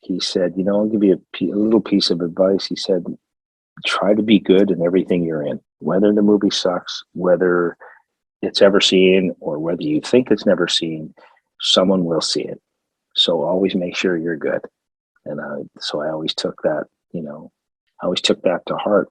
he said, I'll give you a little piece of advice. He said, try to be good in everything you're in, whether the movie sucks, whether it's ever seen, or whether you think it's never seen, someone will see it. So always make sure you're good. And so I always took that, to heart.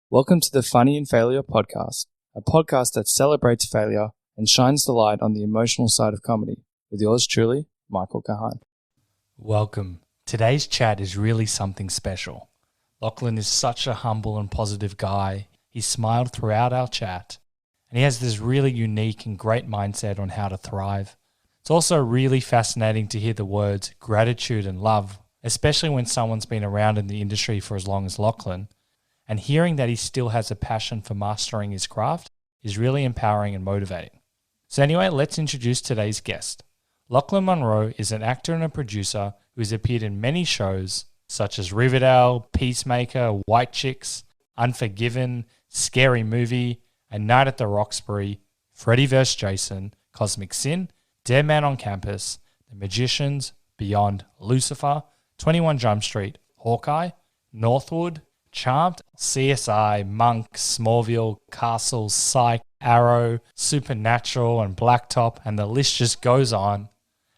Welcome to the Funny in Failure podcast, a podcast that celebrates failure and shines the light on the emotional side of comedy, with yours truly, Michael Kahan. Welcome. Today's chat is really something special. Lochlyn is such a humble and positive guy. He smiled throughout our chat, and he has this really unique and great mindset on how to thrive. It's also really fascinating to hear the words gratitude and love, especially when someone's been around in the industry for as long as Lochlyn. And hearing that he still has a passion for mastering his craft is really empowering and motivating. So anyway, let's introduce today's guest. Lochlyn Munro is an actor and a producer who has appeared in many shows such as Riverdale, Peacemaker, White Chicks, Unforgiven, Scary Movie, A Night at the Roxbury, Freddy vs. Jason, Cosmic Sin, Dead Man on Campus, The Magicians, Beyond, Lucifer, 21 Jump Street, Hawkeye, NorthWood, Charmed, CSI, Monk, Smallville, Castle, Psych, Arrow, Supernatural, and Blacktop, and the list just goes on.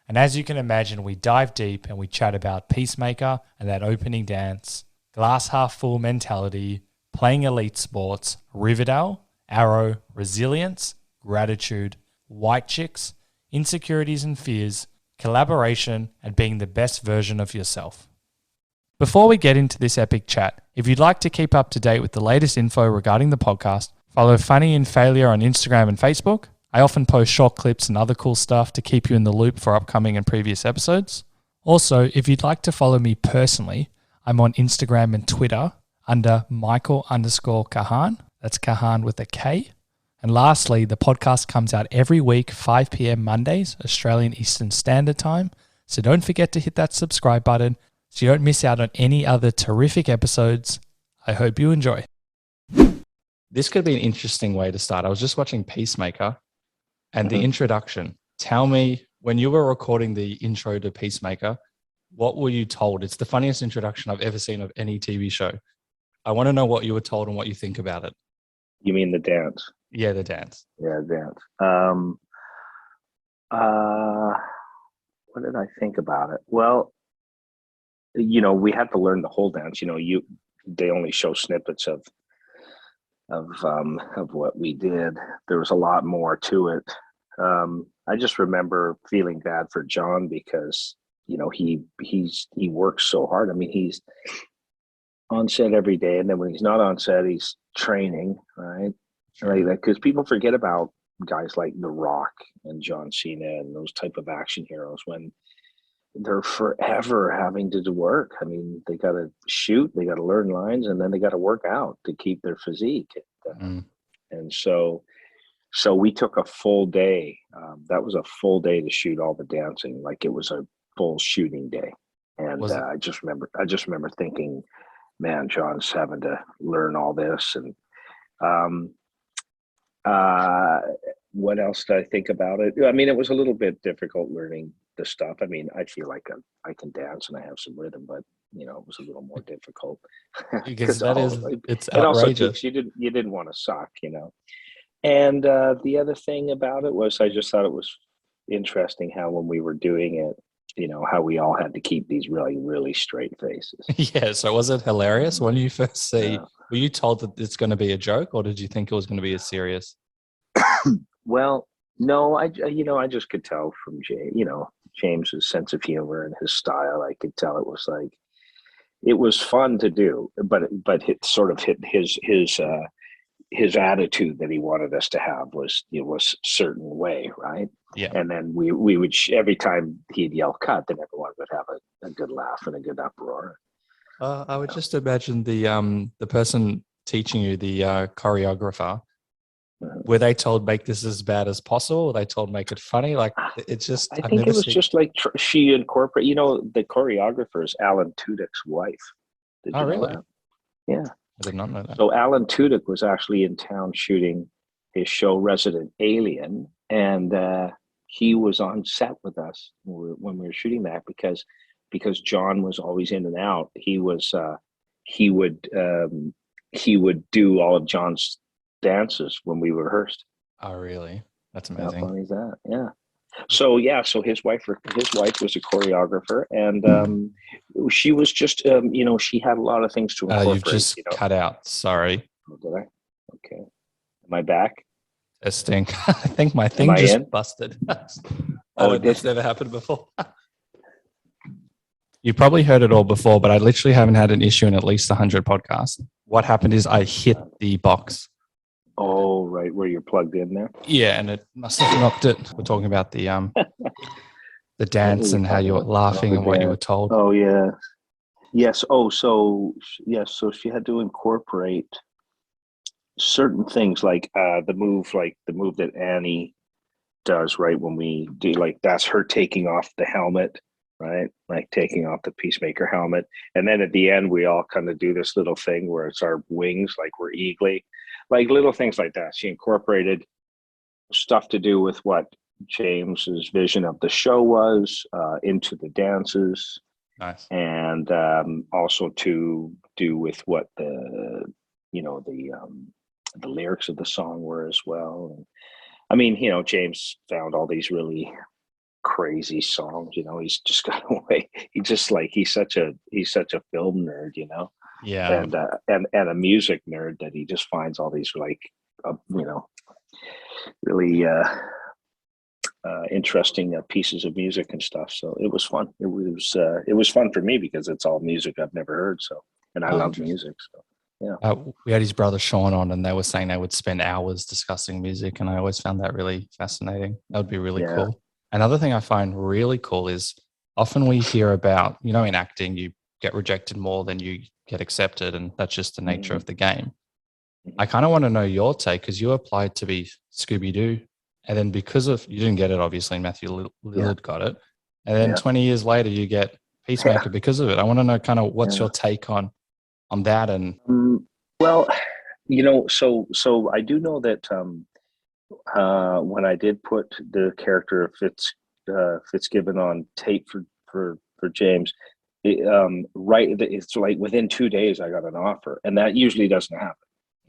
And as you can imagine, we dive deep and we chat about Peacemaker and that opening dance, glass half full mentality, playing elite sports, Riverdale, Arrow, resilience, gratitude, White Chicks, insecurities and fears, collaboration, and being the best version of yourself. Before we get into this epic chat, if you'd like to keep up to date with the latest info regarding the podcast, follow Funny in Failure on Instagram and Facebook. I often post short clips and other cool stuff to keep you in the loop for upcoming and previous episodes. Also, if you'd like to follow me personally, I'm on Instagram and Twitter under Michael_Kahan. That's Kahan with a K. And lastly, the podcast comes out every week, 5 p.m. Mondays, Australian Eastern Standard Time. So don't forget to hit that subscribe button so you don't miss out on any other terrific episodes. I hope you enjoy. This could be an interesting way to start. I was just watching Peacemaker and the introduction. Tell me, when you were recording the intro to Peacemaker, what were you told? It's the funniest introduction I've ever seen of any TV show. I want to know what you were told and what you think about it. You mean the dance? Yeah, the dance. Yeah, dance. What did I think about it? Well, we had to learn the whole dance. They only show snippets of what we did. There was a lot more to it. I just remember feeling bad for John because he works so hard. I mean, he's on set every day, and then when he's not on set, he's training, right? Right, because people forget about guys like The Rock and John Cena and those type of action heroes when they're forever having to do work. I mean, they got to shoot, they got to learn lines, and then they got to work out to keep their physique. And so we took a full day. That was a full day to shoot all the dancing. Like it was a full shooting day. And I just remember thinking, man, John's having to learn all this. And what else did I think about it? I mean, it was a little bit difficult learning the stuff. I mean, I feel like I can dance and I have some rhythm, but it was a little more difficult because it's outrageous. Also you didn't want to suck, And the other thing about it was I just thought it was interesting how when we were doing it, how we all had to keep these really, really straight faces. Yeah. So was it hilarious when you first see? Were you told that it's going to be a joke, or did you think it was going to be as serious? Well, no, I just could tell from James's sense of humor and his style. I could tell it was fun to do, but it sort of hit his attitude that he wanted us to have was a certain way, right? Yeah. And then we would every time he'd yell cut, then everyone would have a good laugh and a good uproar. I would just imagine the person teaching you, the choreographer. Were they told make this as bad as possible? Were they told make it funny? Like it's just. I think it was just like she incorporated. The choreographer is Alan Tudyk's wife. Oh, really? Yeah. I did not know that. So Alan Tudyk was actually in town shooting his show Resident Alien, and he was on set with us when we were shooting that because John was always in and out. He would do all of John's dances when we rehearsed. Oh, really? That's How amazing. funny is that? Yeah. So his wife was a choreographer, and she was just she had a lot of things to incorporate. You've just cut out. Sorry. Oh, did I? Okay. Am I back? Testing. I think my thing just busted. That's never happened before. You probably heard it all before, but I literally haven't had an issue in at least 100 podcasts. What happened is I hit the box. Oh, right, where you're plugged in there. Yeah, and it must have knocked it. We're talking about the dance and how you were laughing and what you were told. Oh, yeah. Yes. Oh, so yes. So she had to incorporate certain things like the move that Annie does, right? When we do, like, that's her taking off the helmet, right? Like taking off the Peacemaker helmet. And then at the end, we all kind of do this little thing where it's our wings, like we're eagly, like little things like that. She incorporated stuff to do with what James's vision of the show was into the dances. Nice. And also to do with what the lyrics of the song were as well. And, I mean, James found all these really crazy songs. He's just got away. He's such a film nerd. Yeah. And a music nerd that he just finds all these really interesting pieces of music and stuff. So it was fun. It was fun for me because it's all music I've never heard. So, and I love music. So yeah. We had his brother Sean on, and they were saying they would spend hours discussing music, and I always found that really fascinating. That would be really cool. Another thing I find really cool is often we hear about, in acting, you get rejected more than you get accepted, and that's just the nature of the game. I kind of want to know your take, because you applied to be Scooby-Doo, and then because of, you didn't get it, obviously, and Matthew Lillard got it. And then 20 years later, you get Peacemaker because of it. I want to know kind of what's your take on that. And well, so I do know that when I did put the character of Fitzgibbon on tape for James, it's like within 2 days I got an offer, and that usually doesn't happen.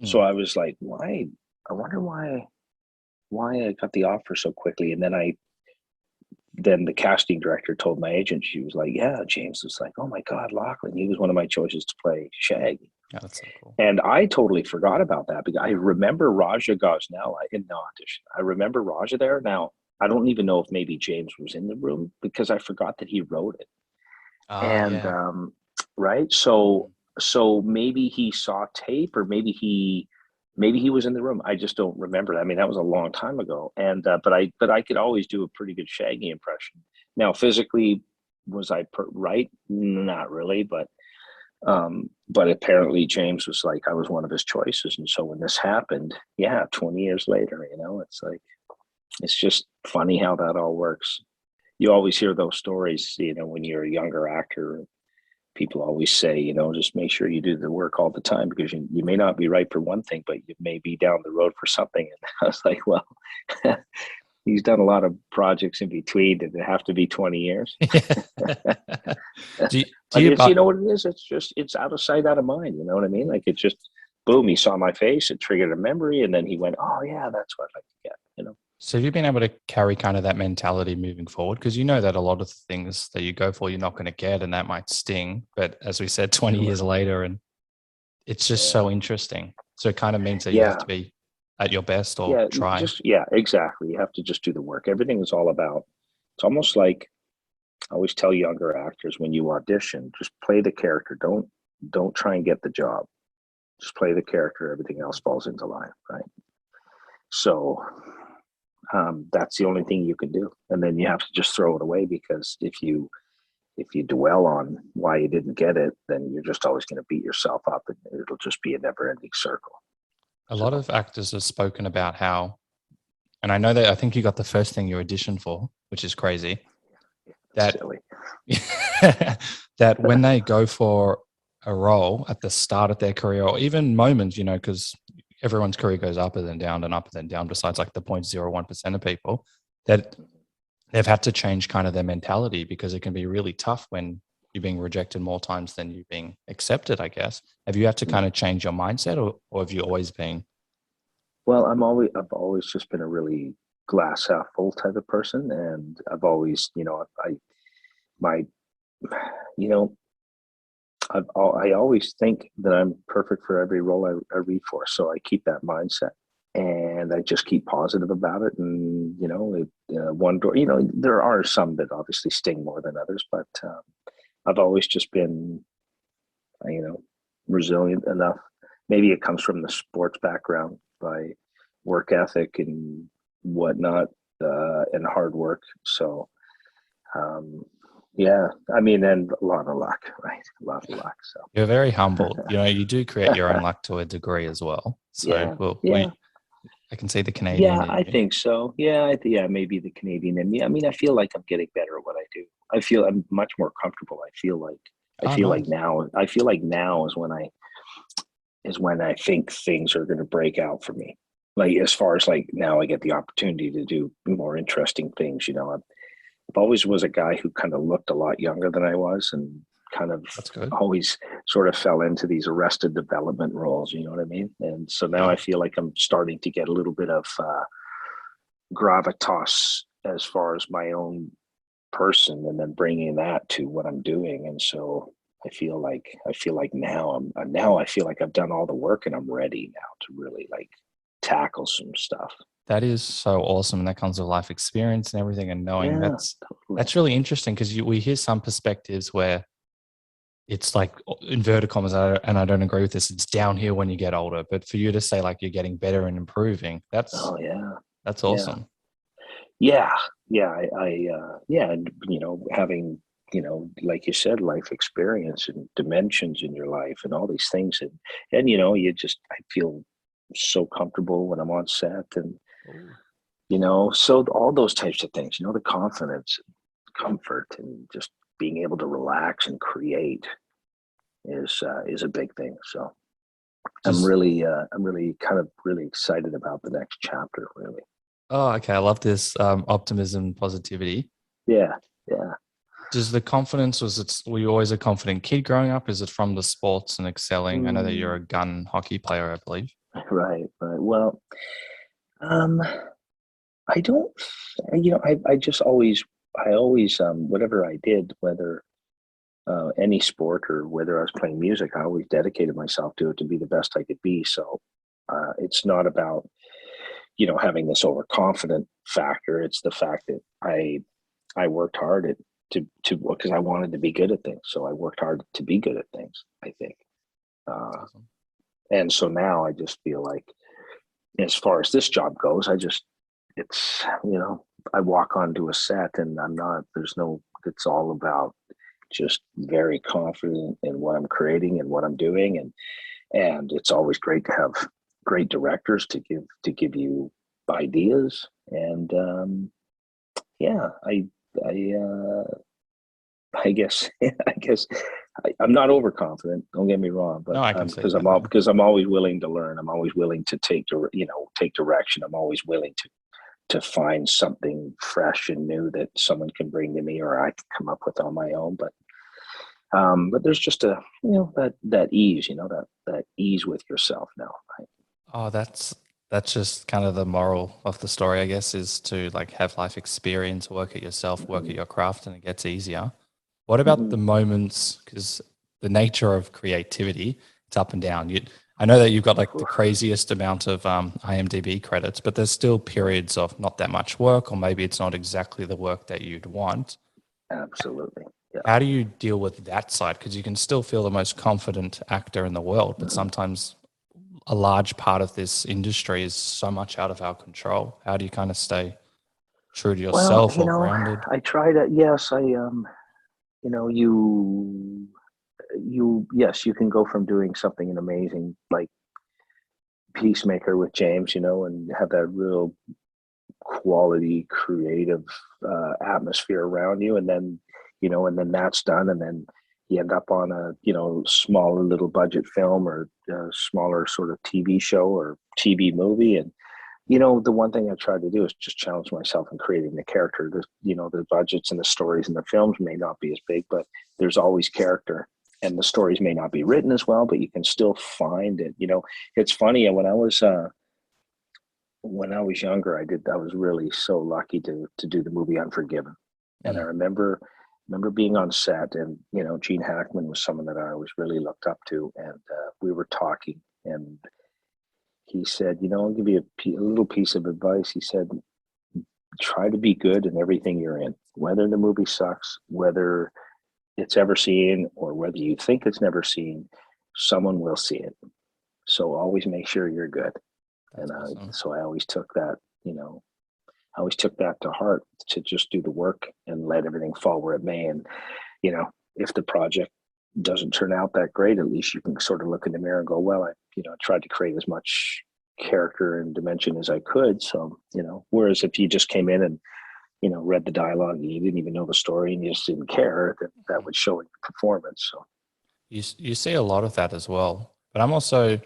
So I was like, why? I wonder why I got the offer so quickly. And then the casting director told my agent, she was like, yeah, James was like, oh my God, Lochlyn, he was one of my choices to play Shaggy. Yeah, that's so cool. And I totally forgot about that, because I remember Raja Gosnell in the audition. I remember Raja there. Now, I don't even know if maybe James was in the room, because I forgot that he wrote it. Right. So maybe he saw tape, or maybe he was in the room. I just don't remember that. I mean, that was a long time ago. And but I could always do a pretty good Shaggy impression. Now, physically, was I right? Not really, but apparently James was like, I was one of his choices. And so when this happened, 20 years later, it's like, it's just funny how that all works. You always hear those stories, when you're a younger actor. People always say, just make sure you do the work all the time, because you may not be right for one thing, but you may be down the road for something. And I was like, well, he's done a lot of projects in between. Did it have to be 20 years? You know what it is? It's out of sight, out of mind. You know what I mean? Like, it's just, boom, he saw my face, it triggered a memory, and then he went, oh yeah, that's what I'd like to get, So have you been able to carry kind of that mentality moving forward? Because that a lot of the things that you go for, you're not going to get, and that might sting. But as we said, 20 years later, and it's just so interesting. So it kind of means that you have to be at your best, or try. Exactly. You have to just do the work. Everything is all about, it's almost like, I always tell younger actors, when you audition, just play the character. Don't try and get the job. Just play the character. Everything else falls into line, right? So that's the only thing you can do. And then you have to just throw it away, because if you dwell on why you didn't get it, then you're just always going to beat yourself up, and it'll just be a never-ending circle. A lot of actors have spoken about how, and I know that I think you got the first thing you auditioned for, which is crazy. That silly. that when they go for a role at the start of their career, or even moments, because everyone's career goes up and then down and up and then down, besides like the 0.01% of people, that they've had to change kind of their mentality, because it can be really tough when you're being rejected more times than you're being accepted, I guess. Have you had to kind of change your mindset, or have you always been? Well, I've always just been a really glass half full type of person, and I've always, my, you know, I always think that I'm perfect for every role I read for. So I keep that mindset, and I just keep positive about it. And, one door, there are some that obviously sting more than others, but I've always just been, resilient enough. Maybe it comes from the sports background, by work ethic and whatnot, and hard work. So, yeah, I mean, and a lot of luck, right? A lot of luck. So You're very humble. You do create your own luck to a degree as well. So, yeah. I can see the Canadian Yeah, in I you. think so. Yeah, maybe the Canadian in me. I mean, I feel like I'm getting better at what I do. I feel I'm much more comfortable. I feel like Oh, nice. now is when I think things are going to break out for me. Like, as far as like now, I get the opportunity to do more interesting things. I've always was a guy who kind of looked a lot younger than I was, and kind of That's good. always sort of fell into these arrested development roles. You know what I mean? And so now Yeah. I feel like I'm starting to get a little bit of gravitas as far as my own person, and then bringing that to what I'm doing. And so I feel like now I feel like I've done all the work, and I'm ready now to really like tackle some stuff. That is so awesome. And that comes with life experience and everything, and knowing Yeah, totally. that's really interesting, because we hear some perspectives where it's like inverted commas, and I don't agree with this. It's downhill when you get older, but for you to say like you're getting better and improving, that's Oh yeah, that's yeah, awesome. yeah, yeah. Yeah, and having like you said, life experience and dimensions in your life and all these things, and I feel so comfortable when I'm on set, and Ooh. so all those types of things, the confidence, comfort, and just being able to relax and create is a big thing. So Just I'm really kind of really excited about the next chapter, really. oh, okay. I love this optimism, positivity. Yeah, yeah. Does the confidence were you always a confident kid growing up? Is it from the sports and excelling? I know that you're Mm, a gun hockey player, I believe. right, right. Well, um, I don't, I just always, whatever I did, whether any sport or whether I was playing music, I always dedicated myself to it to be the best I could be. So it's not about, having this overconfident factor. It's the fact that I worked hard because I wanted to be good at things. So I worked hard to be good at things, I think. That's Uh, awesome. and so now I just feel like, as far as this job goes, it's, I walk onto a set, and it's all about just very confident in what I'm creating and what I'm doing. And it's always great to have great directors to give you ideas. And yeah, I, I guess, I'm not overconfident. Don't get me wrong, but No, I can see because that. Yeah. I'm always willing to learn. I'm always willing to take direction. I'm always willing to find something fresh and new that someone can bring to me, or I can come up with on my own. But there's just that ease, that ease with yourself now, right? Oh, that's just kind of the moral of the story, I guess, is to like have life experience, work at yourself, work at Mm-hmm. your craft, and it gets easier. What about Mm-hmm. the moments? Because the nature of creativity, it's up and down. I know that you've got like the craziest amount of IMDb credits, but there's still periods of not that much work, or maybe it's not exactly the work that you'd want. Absolutely. Yeah. How do you deal with that side? Because you can still feel the most confident actor in the world, but Mm-hmm. sometimes a large part of this industry is so much out of our control. How do you kind of stay true to Well, yourself or grounded? I try to. Yes, you know, yes, you can go from doing something amazing like Peacemaker with James, and have that real quality, creative atmosphere around you, and then that's done, and then you end up on a, smaller little budget film or a smaller sort of TV show or TV movie. And, the one thing I try to do is just challenge myself in creating the character. The budgets and the stories and the films may not be as big, but there's always character. And the stories may not be written as well, but you can still find it. It's funny. When I was younger, I was really so lucky to do the movie Unforgiven. And I remember being on set, and Gene Hackman was someone that I always really looked up to, and we were talking, and he said, I'll give you a little piece of advice. He said, try to be good in everything you're in, whether the movie sucks, whether it's ever seen, or whether you think it's never seen, someone will see it. So always make sure you're good. That's awesome. So I always took that, to heart, to just do the work and let everything fall where it may. And, if the project doesn't turn out that great, at least you can sort of look in the mirror and go, well, I tried to create as much character and dimension as I could. So, whereas if you just came in and, read the dialogue and you didn't even know the story and you just didn't care, that would show in your performance. So you see a lot of that as well. But I'm also,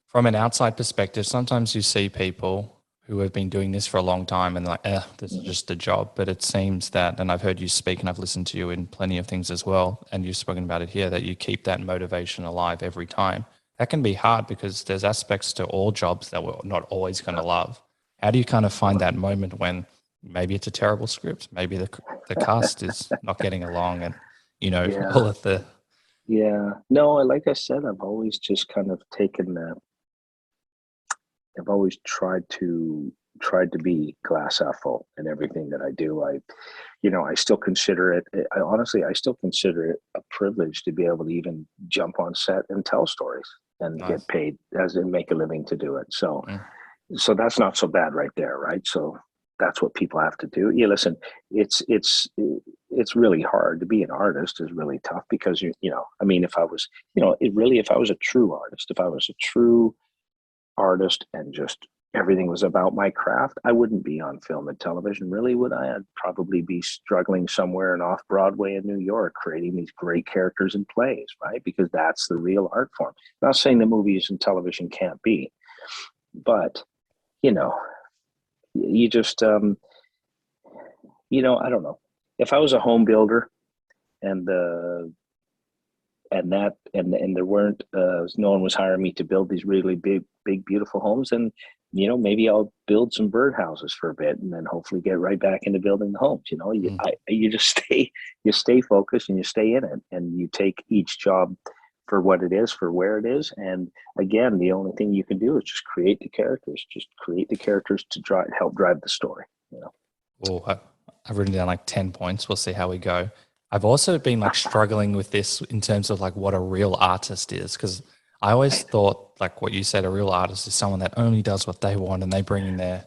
from an outside perspective, sometimes you see people who have been doing this for a long time and like, this is just a job. But it seems that, and I've heard you speak and I've listened to you in plenty of things as well, and you've spoken about it here, that you keep that motivation alive every time. That can be hard because there's aspects to all jobs that we're not always going to love. How do you kind of find that moment when maybe it's a terrible script, maybe the cast is not getting along, and all of the... Yeah, no, like I said, I've always just kind of taken that. I've always tried to be glass half full in everything that I do. I still consider it. I still consider it a privilege to be able to even jump on set and tell stories and get paid, as in make a living to do it. So, so that's not so bad right there, right? So that's what people have to do. Yeah, listen, it's really hard to be an artist. Is really tough because if I was, if I was a true artist and just everything was about my craft, I wouldn't be on film and television, really, would I? I'd probably be struggling somewhere in off Broadway in New York, creating these great characters and plays, right? Because that's the real art form. Not saying the movies and television can't be, but you just I don't know. If I was a home builder and there weren't no one was hiring me to build these really big beautiful homes, and maybe I'll build some birdhouses for a bit and then hopefully get right back into building the homes. You just stay focused and you stay in it, and you take each job for what it is, for where it is. And again, the only thing you can do is just create the characters to help drive the story. Well, I've written down like 10 points. We'll see how we go. I've also been like struggling with this in terms of like what a real artist is, because I always thought, like what you said, a real artist is someone that only does what they want and they bring in their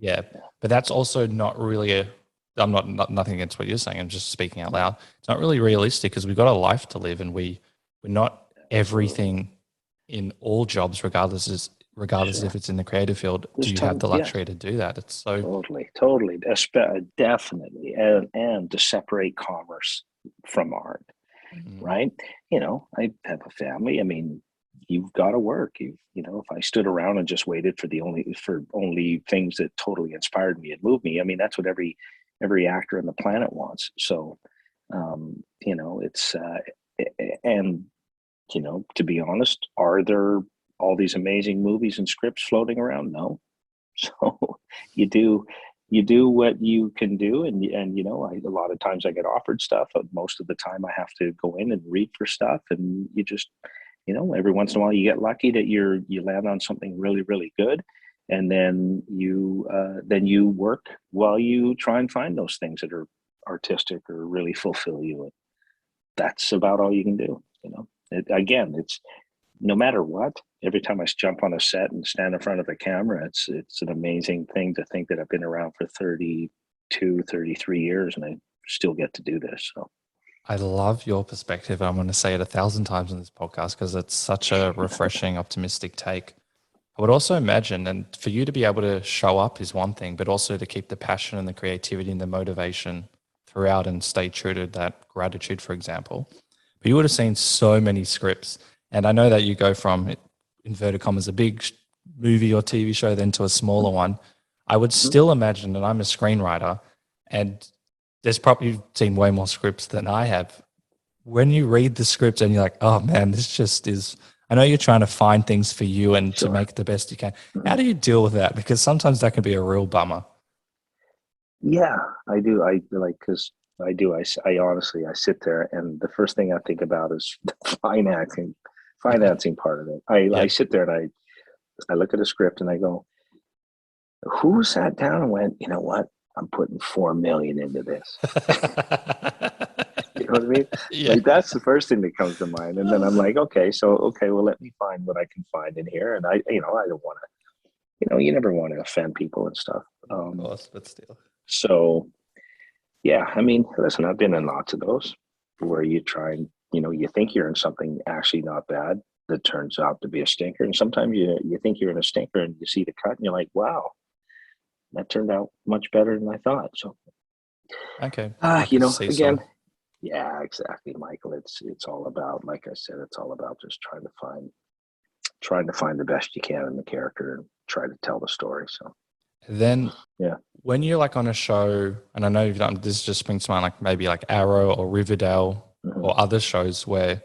but that's also not really I'm not nothing against what you're saying, I'm just speaking out loud. It's not really realistic because we've got a life to live, and we're not everything in all jobs, regardless if it's in the creative field. Do you have the luxury to do that? It's so totally, definitely, and to separate commerce from art, right? I have a family. I mean, you've got to work. If I stood around and just waited for only things that totally inspired me and moved me, I mean, that's what every actor on the planet wants. So, it's and to be honest, are there all these amazing movies and scripts floating around? No. So you do what you can do, and a lot of times I get offered stuff, but most of the time I have to go in and read for stuff, and you just every once in a while you get lucky that you land on something really, really good, and then you work while you try and find those things that are artistic or really fulfill you. And that's about all you can do. It's no matter what, every time I jump on a set and stand in front of the camera, it's an amazing thing to think that I've been around for 32, 33 years and I still get to do this. So I love your perspective. I'm going to say it 1,000 times in this podcast because it's such a refreshing, optimistic take. I would also imagine, and for you to be able to show up is one thing, but also to keep the passion and the creativity and the motivation throughout and stay true to that gratitude, for example. But you would have seen so many scripts. And I know that you go from, inverted commas, a big movie or TV show then to a smaller one. I would still imagine that I'm a screenwriter and there's probably, you've seen way more scripts than I have. When you read the script and you're like, oh man, this just is, I know you're trying to find things for you and to make it the best you can. How do you deal with that? Because sometimes that can be a real bummer. Yeah, I do. I like, because I do. I honestly, I sit there and the first thing I think about is the financing part of it. I sit there and I look at a script and I go, who sat down and went, you know what? I'm putting $4 million into this. You know what I mean? Yeah. Like that's the first thing that comes to mind. And then I'm like, okay, well, let me find what I can find in here. And I don't want to, you never want to offend people and stuff. Of course, but still. So yeah, I mean, listen, I've been in lots of those where you try and, you think you're in something actually not bad that turns out to be a stinker. And sometimes you think you're in a stinker and you see the cut and you're like, wow, that turned out much better than I thought. So, okay. Again, yeah, exactly, Michael. It's all about, like I said, it's all about just trying to find the best you can in the character and try to tell the story. So then, yeah, when you're like on a show, and I know you've done this, just brings to mind like maybe like Arrow or Riverdale or other shows where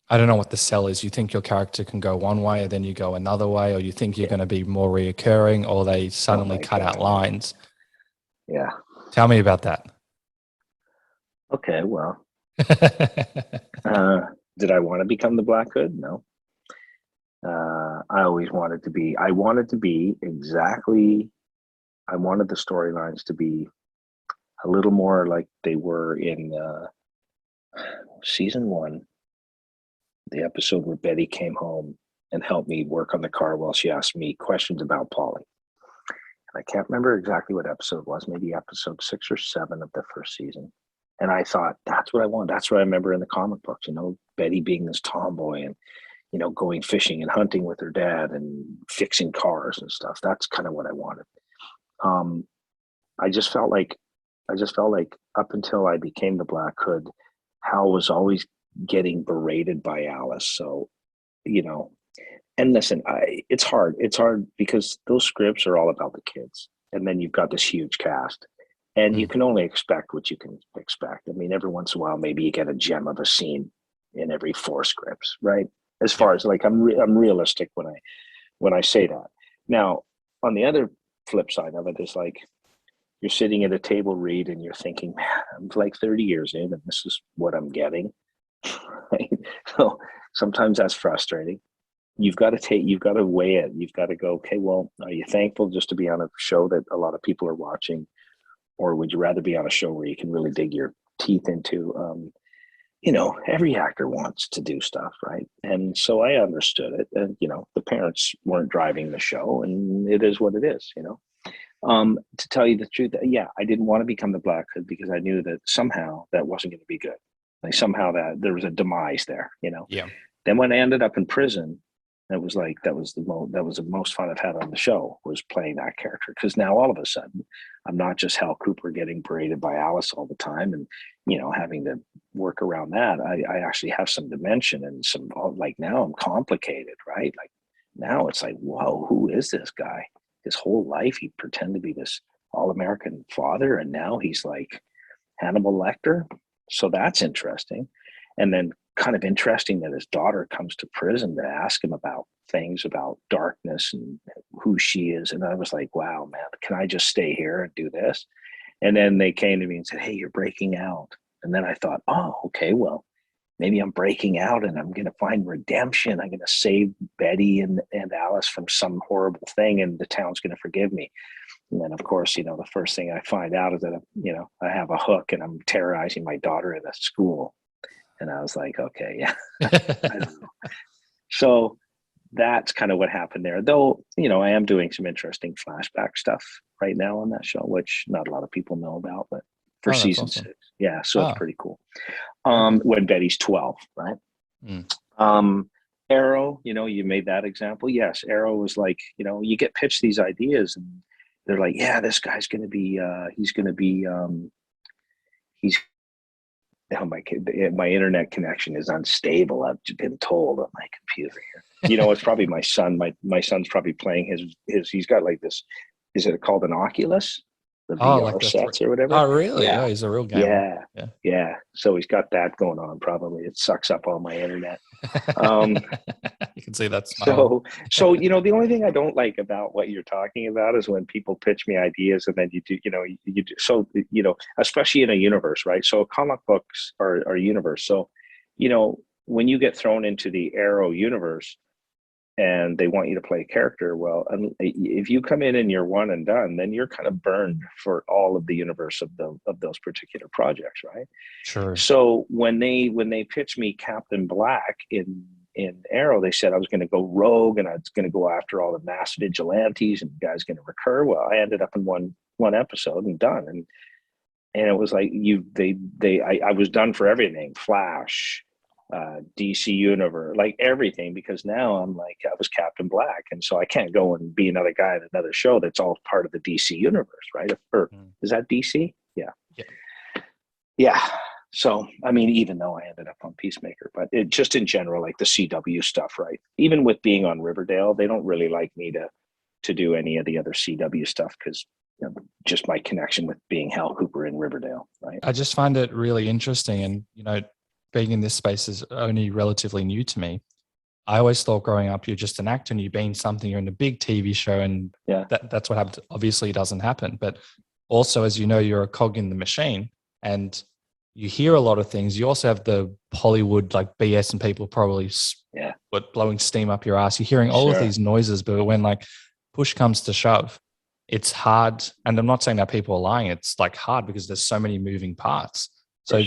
I don't know what the sell is. You think your character can go one way, and then you go another way, or you think you're going to be more reoccurring, or they suddenly cut out lines. Yeah. Tell me about that. Okay, well, did I want to become the Black Hood? No. I wanted the storylines to be a little more like they were in season 1, the episode where Betty came home and helped me work on the car while she asked me questions about Polly. And I can't remember exactly what episode it was, maybe episode 6 or 7 of the first season. And I thought, that's what I want. That's what I remember in the comic books, Betty being this tomboy and, going fishing and hunting with her dad and fixing cars and stuff. That's kind of what I wanted. I just felt like up until I became the Black Hood, Hal was always getting berated by Alice. So, and listen, it's hard. It's hard because those scripts are all about the kids. And then you've got this huge cast. And you can only expect what you can expect. I mean, every once in a while, maybe you get a gem of a scene in every 4 scripts, right? As far as like, I'm realistic when I say that. Now, on the other flip side of it is like, you're sitting at a table read and you're thinking, man, I'm like 30 years in and this is what I'm getting. Right? So sometimes that's frustrating. You've got to weigh it. You've got to go, okay, well, are you thankful just to be on a show that a lot of people are watching? Or would you rather be on a show where you can really dig your teeth into? Every actor wants to do stuff, right? And so I understood it. And, the parents weren't driving the show and it is what it is, To tell you the truth, yeah, I didn't want to become the Black Hood because I knew that somehow that wasn't going to be good. Like somehow that there was a demise there, Yeah. Then when I ended up in prison, that was the most fun I've had on the show was playing that character. Because now all of a sudden, I'm not just Hal Cooper getting berated by Alice all the time, and having to work around that. I actually have some dimension and some like now I'm complicated, right? Like now it's like, whoa, who is this guy? His whole life he pretended to be this all-American father, and now he's like Hannibal Lecter. So that's interesting. And then kind of interesting that his daughter comes to prison to ask him about things about darkness and who she is. And I was like, wow, man, can I just stay here and do this? And then they came to me and said, hey, you're breaking out. And then I thought, oh, okay, well, maybe I'm breaking out and I'm going to find redemption. I'm going to save Betty and Alice from some horrible thing and the town's going to forgive me. And then, of course, the first thing I find out is that, I have a hook and I'm terrorizing my daughter in a school. And I was like, okay, yeah. I don't know. So that's kind of what happened there. Though, I am doing some interesting flashback stuff right now on that show, which not a lot of people know about, but for season awesome. 6. Yeah, so it's pretty cool. When Betty's 12, right? Arrow, you made that example. Yes, Arrow was like, you get pitched these ideas and they're like, yeah, this guy's going to be, he's now my internet connection is unstable. I've been told on my computer here. It's probably my son. My son's probably playing his. He's got like this. Is it called an Oculus? The VR like the sets or whatever. Oh, really? Yeah. Oh, he's a real gamer. Yeah. So he's got that going on. Probably it sucks up all my internet. You can see that smile. So the only thing I don't like about what you're talking about is when people pitch me ideas and then you do, you do. So especially in a universe, right? So comic books are a universe. So when you get thrown into the Arrow universe and they want you to play a character, well, if you come in and you're one and done, then you're kind of burned for all of the universe of those particular projects, right? Sure. So when they pitched me Captain Black in Arrow, they said I was going to go rogue and I was going to go after all the mass vigilantes and the guy's going to recur. Well, I ended up in one episode and done, and it was like I was done for everything, Flash, DC Universe, like everything, because now I'm like, I was Captain Black, and so I can't go and be another guy in another show that's all part of the DC universe, right? Or is that DC? Yeah. So I mean, even though I ended up on Peacemaker, but it just in general, like the CW stuff, right? Even with being on Riverdale, they don't really like me to do any of the other CW stuff because just my connection with being Hal Cooper in Riverdale, right? I just find it really interesting, and being in this space is only relatively new to me. I always thought growing up, you're just an actor and you're being something, you're in a big TV show, and that's what happens. Obviously, it doesn't happen. But also, as you know, you're a cog in the machine and you hear a lot of things. You also have the Hollywood like BS and people probably blowing steam up your ass. You're hearing all of these noises, but when like push comes to shove, it's hard. And I'm not saying that people are lying. It's like hard because there's so many moving parts. So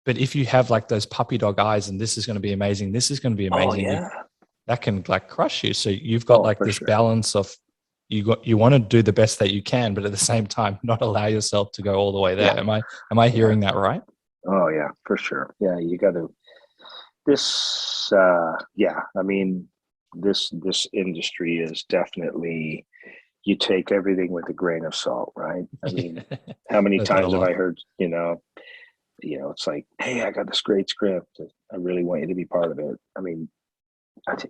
but if you have like those puppy dog eyes and this is going to be amazing, this is going to be amazing, that can like crush you. So you've got this balance of you want to do the best that you can, but at the same time, not allow yourself to go all the way there. Am I hearing that right? Oh yeah, for sure. Yeah, you got to this. I mean, this industry is definitely, you take everything with a grain of salt, right? I mean, how many times have I heard, it's like, hey, I got this great script. I really want you to be part of it. I mean,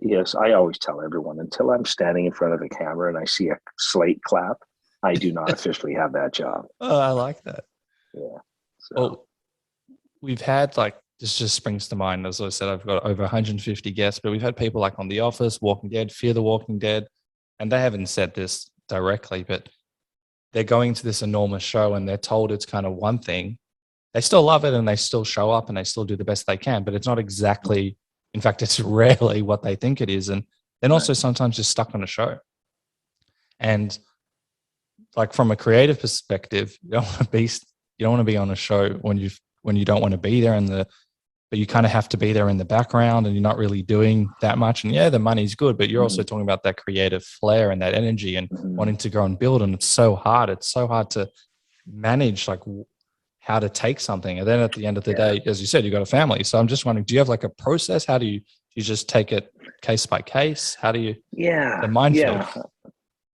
yes, I always tell everyone, until I'm standing in front of the camera and I see a slate clap, I do not officially have that job. Oh, I like that. Yeah. So. Well, we've had this just springs to mind. As I said, I've got over 150 guests, but we've had people like on The Office, Walking Dead, Fear the Walking Dead, and they haven't said this directly, but they're going to this enormous show and they're told it's kind of one thing. They still love it and they still show up and they still do the best they can, but it's not exactly, in fact, it's rarely what they think it is. And then also sometimes just stuck on a show. And like from a creative perspective, you don't want to be on a show when you don't want to be there but you kind of have to be there in the background and you're not really doing that much. And the money's good, but you're also talking about that creative flair and that energy and wanting to go and build. And it's so hard. It's so hard to manage like how to take something. And then at the end of the day, as you said, you got a family. So I'm just wondering, do you have like a process? How do you just take it case by case? How do you, the mindful?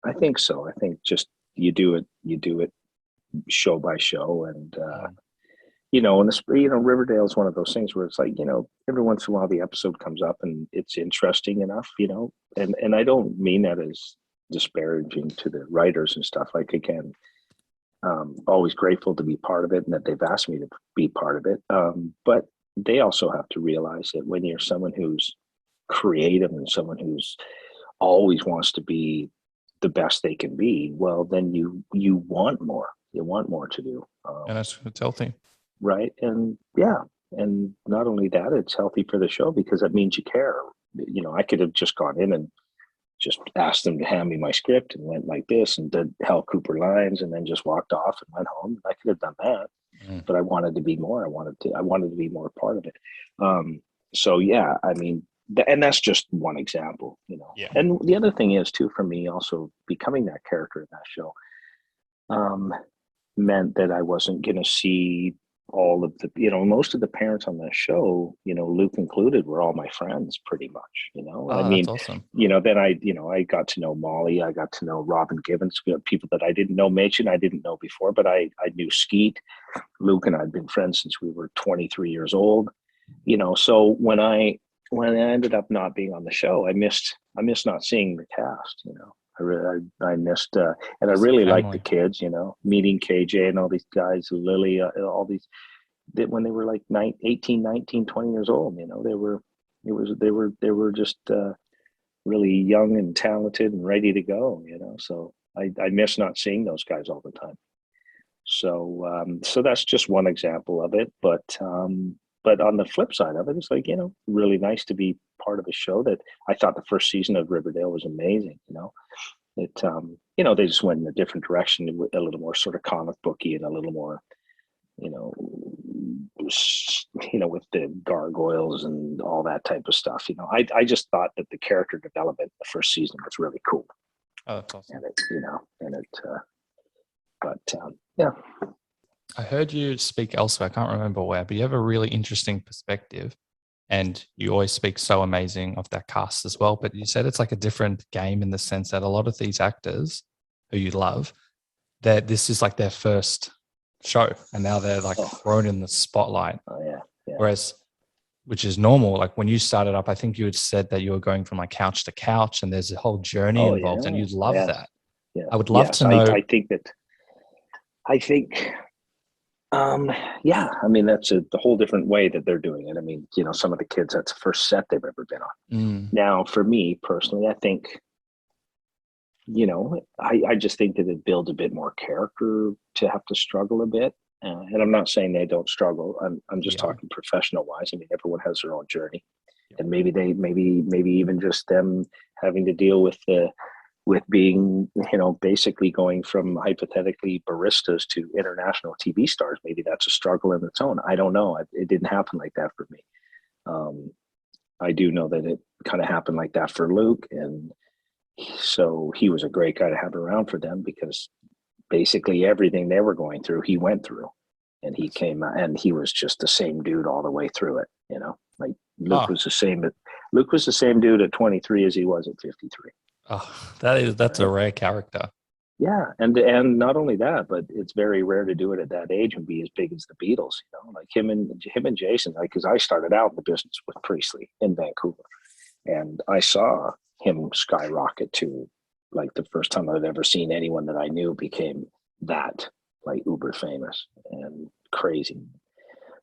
I think so. I think just, you do it show by show. And, Riverdale is one of those things where it's like, every once in a while the episode comes up and it's interesting enough, and I don't mean that as disparaging to the writers and stuff. Like, again, always grateful to be part of it and that they've asked me to be part of it. But they also have to realize that when you're someone who's creative and someone who's always wants to be the best they can be, well, then you want more. You want more to do. And it's healthy. Right. And and not only that, it's healthy for the show because that means you care. I could have just gone in and just asked them to hand me my script and went like this and did Hal Cooper lines and then just walked off and went home. I could have done that, but I wanted to be more. I wanted to be more part of it. I mean, and that's just one example, And the other thing is too, for me, also becoming that character in that show, meant that I wasn't going to see all of the, most of the parents on that show, Luke included, were all my friends pretty much, I Oh, mean, that's awesome. then I got to know Molly, I got to know Robin Givens, people that I didn't know, Machen I didn't know before, but I knew Skeet. Luke and I had been friends since we were 23 years old, so when I ended up not being on the show, I missed not seeing the cast, I missed, and I really liked the kids, meeting KJ and all these guys, Lily, all these, that when they were like 18, 19, 20 years old, they were just really young and talented and ready to go, so I miss not seeing those guys all the time. So that's just one example of it. But on the flip side of it, it's like, really nice to be part of a show that I thought the first season of Riverdale was amazing. It, they just went in a different direction, a little more sort of comic booky and a little more, with the gargoyles and all that type of stuff. I just thought that the character development in the first season was really cool. Oh, that's awesome. Yeah. I heard you speak elsewhere. I can't remember where, but you have a really interesting perspective, and you always speak so amazing of that cast as well. But you said it's like a different game in the sense that a lot of these actors who you love, that this is like their first show, and now they're like thrown in the spotlight. Oh yeah. Whereas, which is normal. Like when you started up, I think you had said that you were going from like couch to couch, and there's a whole journey involved, and you love that. Yeah. I would love to know. I mean, that's the whole different way that they're doing it. I mean, some of the kids, that's the first set they've ever been on. Now, for me personally, I think, I just think that it builds a bit more character to have to struggle a bit. And I'm not saying they don't struggle. I'm just talking professional wise. I mean, everyone has their own journey, and maybe even just them having to deal with being, basically going from hypothetically baristas to international TV stars. Maybe that's a struggle in its own. I don't know. It didn't happen like that for me. I do know that it kind of happened like that for Luke. And so he was a great guy to have around for them, because basically everything they were going through, he went through, and he came out, and he was just the same dude all the way through it. Like Luke was the same. Luke was the same dude at 23 as he was at 53. Oh, that's a rare character. Yeah, and not only that, but it's very rare to do it at that age and be as big as the Beatles. Like him and Jason. Like, because I started out in the business with Priestley in Vancouver, and I saw him skyrocket to, like, the first time I'd ever seen anyone that I knew became that, like, uber famous and crazy.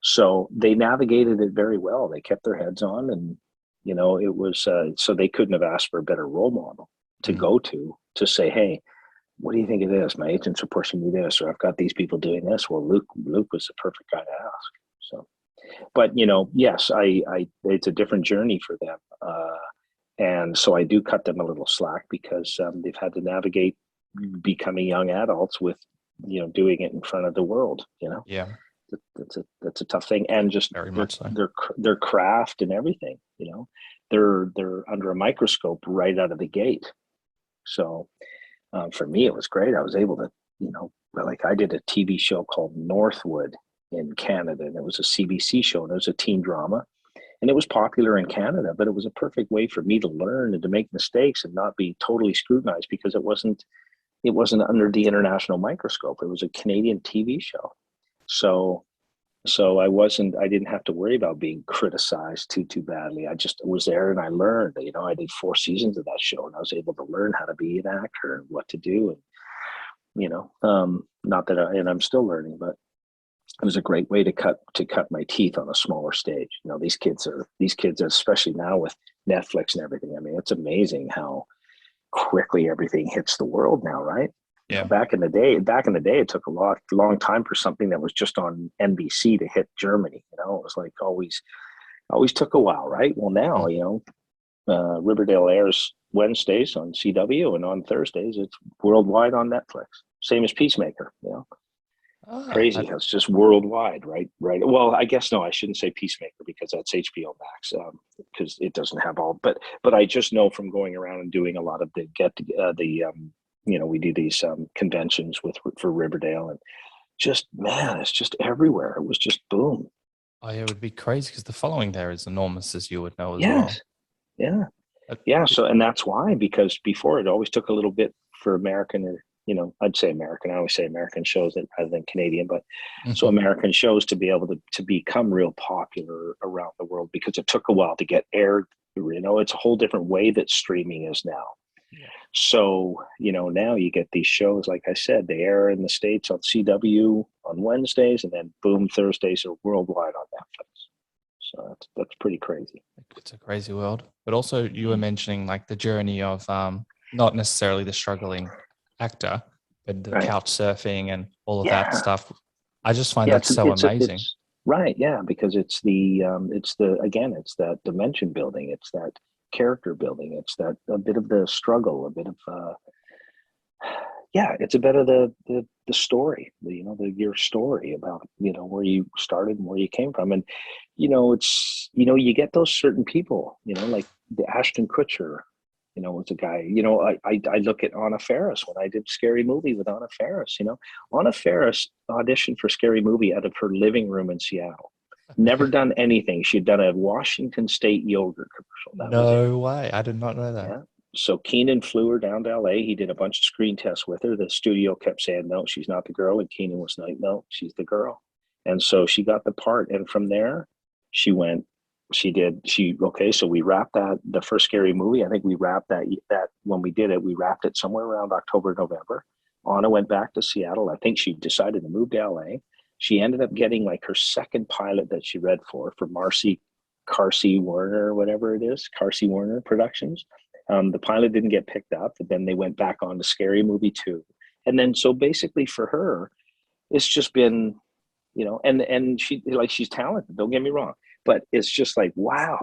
So they navigated it very well. They kept their heads on, and it was so they couldn't have asked for a better role model to go to say, hey, what do you think of this? My agents are pushing me this, or I've got these people doing this. Well, Luke was the perfect guy to ask. So, but yes, I it's a different journey for them, and so I do cut them a little slack, because they've had to navigate becoming young adults with doing it in front of the world. Yeah. That's a tough thing, and just very much so. Their craft and everything. They're under a microscope right out of the gate. So for me, it was great. I was able to, like, I did a TV show called NorthWood in Canada, and it was a CBC show, and it was a teen drama, and it was popular in Canada. But it was a perfect way for me to learn and to make mistakes and not be totally scrutinized, because it wasn't under the international microscope. It was a Canadian TV show. So I didn't have to worry about being criticized too badly. I just was there, and I learned. I did 4 seasons of that show, and I was able to learn how to be an actor and what to do. And not that I'm still learning, but it was a great way to cut my teeth on a smaller stage. These kids, especially now with Netflix and everything. I mean, it's amazing how quickly everything hits the world now, right? Yeah. Back in the day, it took a long time for something that was just on NBC to hit Germany. It was like always took a while, right? Well, now, Riverdale airs Wednesdays on CW, and on Thursdays it's worldwide on Netflix. Same as Peacemaker. Crazy. It's just worldwide, right? Right. Well, I guess no, I shouldn't say Peacemaker, because that's HBO Max, because it doesn't have all. But I just know from going around and doing a lot of we do these conventions for Riverdale, and just, man, it's just everywhere. It was just boom. Oh, yeah, it would be crazy because the following there is enormous, as you would know as well. Yes. Yeah. Yeah. So, and that's why, because before it always took a little bit for American, or, I'd say American. I always say American shows that rather than Canadian, but so American shows to be able to become real popular around the world, because it took a while to get aired. It's a whole different way that streaming is now. Yeah. So, now you get these shows, like I said, they air in the States on CW on Wednesdays, and then boom, Thursdays are worldwide on Netflix. So that's pretty crazy. It's a crazy world. But also you were mentioning like the journey of not necessarily the struggling actor, but the couch surfing and all of that stuff. I just find that so amazing. Right. Yeah. Because it's that dimension building. It's that character building. It's that a bit of the struggle, a bit of, it's a bit of the story, your story about, where you started and where you came from. And, you get those certain people, like the Ashton Kutcher, was a guy, I look at Anna Faris when I did Scary Movie with Anna Faris. Anna Faris auditioned for Scary Movie out of her living room in Seattle. Never done anything. She'd done a Washington State yogurt commercial. No way. I did not know that. Yeah. So Keenan flew her down to LA. He did a bunch of screen tests with her. The studio kept saying, no, she's not the girl. And Keenan was like, no, she's the girl. And so she got the part. And from there, so we wrapped the first Scary Movie. I think we wrapped that when we did it, we wrapped it somewhere around October, November. Anna went back to Seattle. I think she decided to move to LA. She ended up getting like her second pilot that she read for Carsey Werner, or whatever it is, Carsey Werner Productions. The pilot didn't get picked up, but then they went back on to Scary Movie 2. And then, so basically for her, it's just been, and she's talented, don't get me wrong, but it's just like, wow,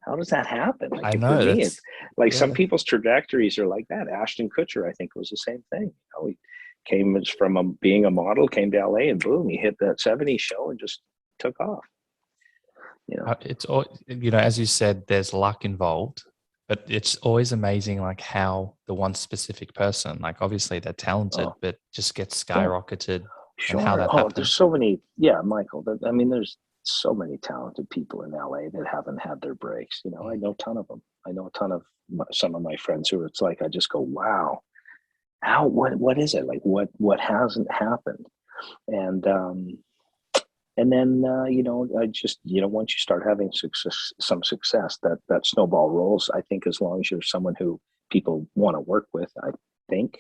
how does that happen? Like, I know. For me, it's like some people's trajectories are like that. Ashton Kutcher, I think, was the same thing. He came from being a model, came to LA, and boom, he hit that 70s show and just took off. It's all, as you said, there's luck involved, but it's always amazing, like how the one specific person, like obviously they're talented, but just gets skyrocketed. Sure. And how that happens. There's so many. Yeah, Michael. There's so many talented people in LA that haven't had their breaks. I know a ton of them. I know a ton of some of my friends who it's like, I just go, wow, what is it? Like, what hasn't happened? And then, I just, once you start having some success, that snowball rolls. I think as long as you're someone who people want to work with, I think.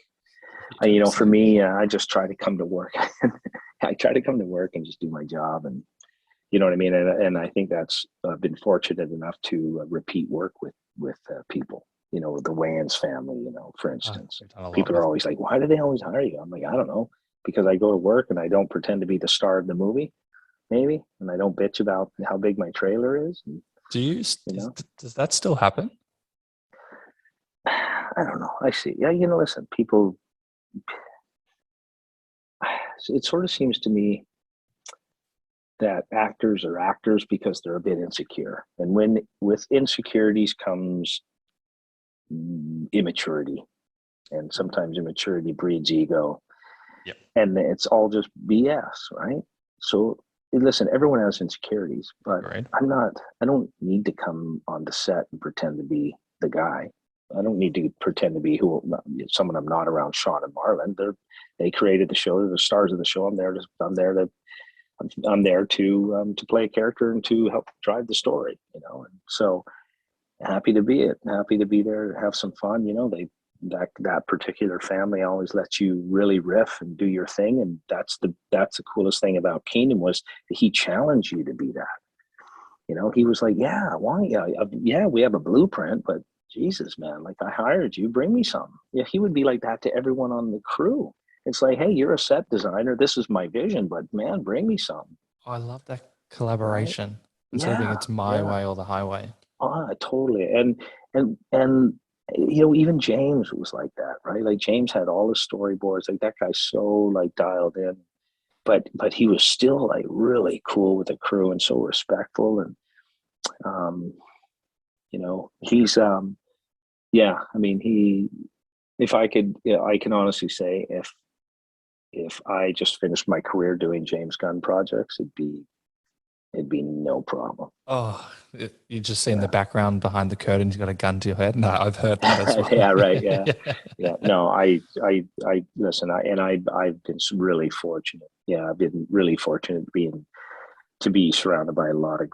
For me, I just try to come to work. I try to come to work and just do my job, and you know what I mean. And I think that's been fortunate enough to repeat work with people. The Wayans family. For instance, people are always like, "Why do they always hire you?" I'm like, I don't know, because I go to work and I don't pretend to be the star of the movie, maybe, and I don't bitch about how big my trailer is. And, does that still happen? I don't know. I see. Yeah, listen, people. It sort of seems to me that actors are actors because they're a bit insecure, and with insecurities comes immaturity, and sometimes immaturity breeds ego. Yep. And it's all just BS, right? So listen, everyone has insecurities, but I don't need to come on the set and pretend to be the guy. I don't need to pretend to be someone I'm not around. Sean and Marlon, they created the show. They're the stars of the show. I'm there to play a character and to help drive the story. And so happy to be there, have some fun. That particular family always lets you really riff and do your thing, and that's the coolest thing about Keenan was that he challenged you to be that. He was like, yeah, why? Yeah, we have a blueprint, but Jesus, man, like, I hired you, bring me some. Yeah, he would be like that to everyone on the crew. It's like, hey, you're a set designer. This is my vision, but man, bring me some. Oh, I love that collaboration. Right? Instead of being it's my way or the highway. Oh, totally. And even James was like that, right? Like, James had all the storyboards. Like, that guy's so like dialed in, but he was still like really cool with the crew and so respectful. And he's if I could, I can honestly say, if I just finished my career doing James Gunn projects, it'd be no problem. Oh, you just see in the background behind the curtain, he's got a gun to your head. No, I've heard that as well. Yeah, right. Yeah. Yeah. No, I listen, I've been really fortunate. Yeah. I've been really fortunate to be surrounded by a lot of,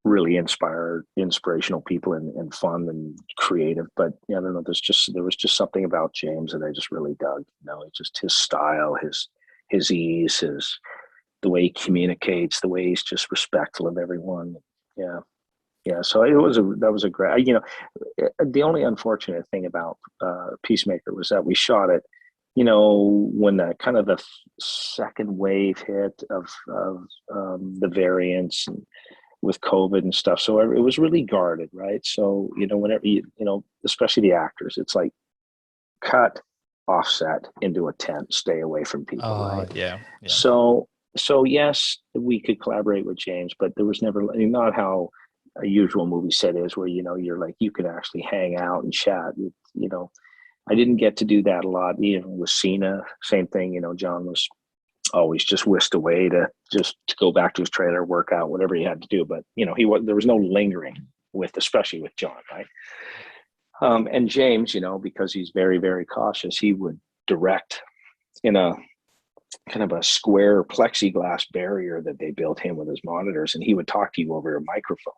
really inspirational people and fun and creative. But yeah, I don't know, there was just something about James that I just really dug. It's just his style, his ease, the way he communicates, the way he's just respectful of everyone. Yeah. Yeah. So that was a great, the only unfortunate thing about Peacemaker was that we shot it, when that kind of the second wave hit of the variants and with COVID and stuff. So it was really guarded, right? So, whenever especially the actors, it's like cut, offset into a tent, stay away from people. Right? Yeah. So yes, we could collaborate with James, but there was never, not how a usual movie set is where, you're like, you could actually hang out and chat. I didn't get to do that a lot. Even with Cena, same thing, John was always just whisked away to go back to his trailer, work out, whatever he had to do. But, there was no lingering especially with John, right? And James, because he's very, very cautious, he would direct in a kind of a square plexiglass barrier that they built him with his monitors, and he would talk to you over a microphone.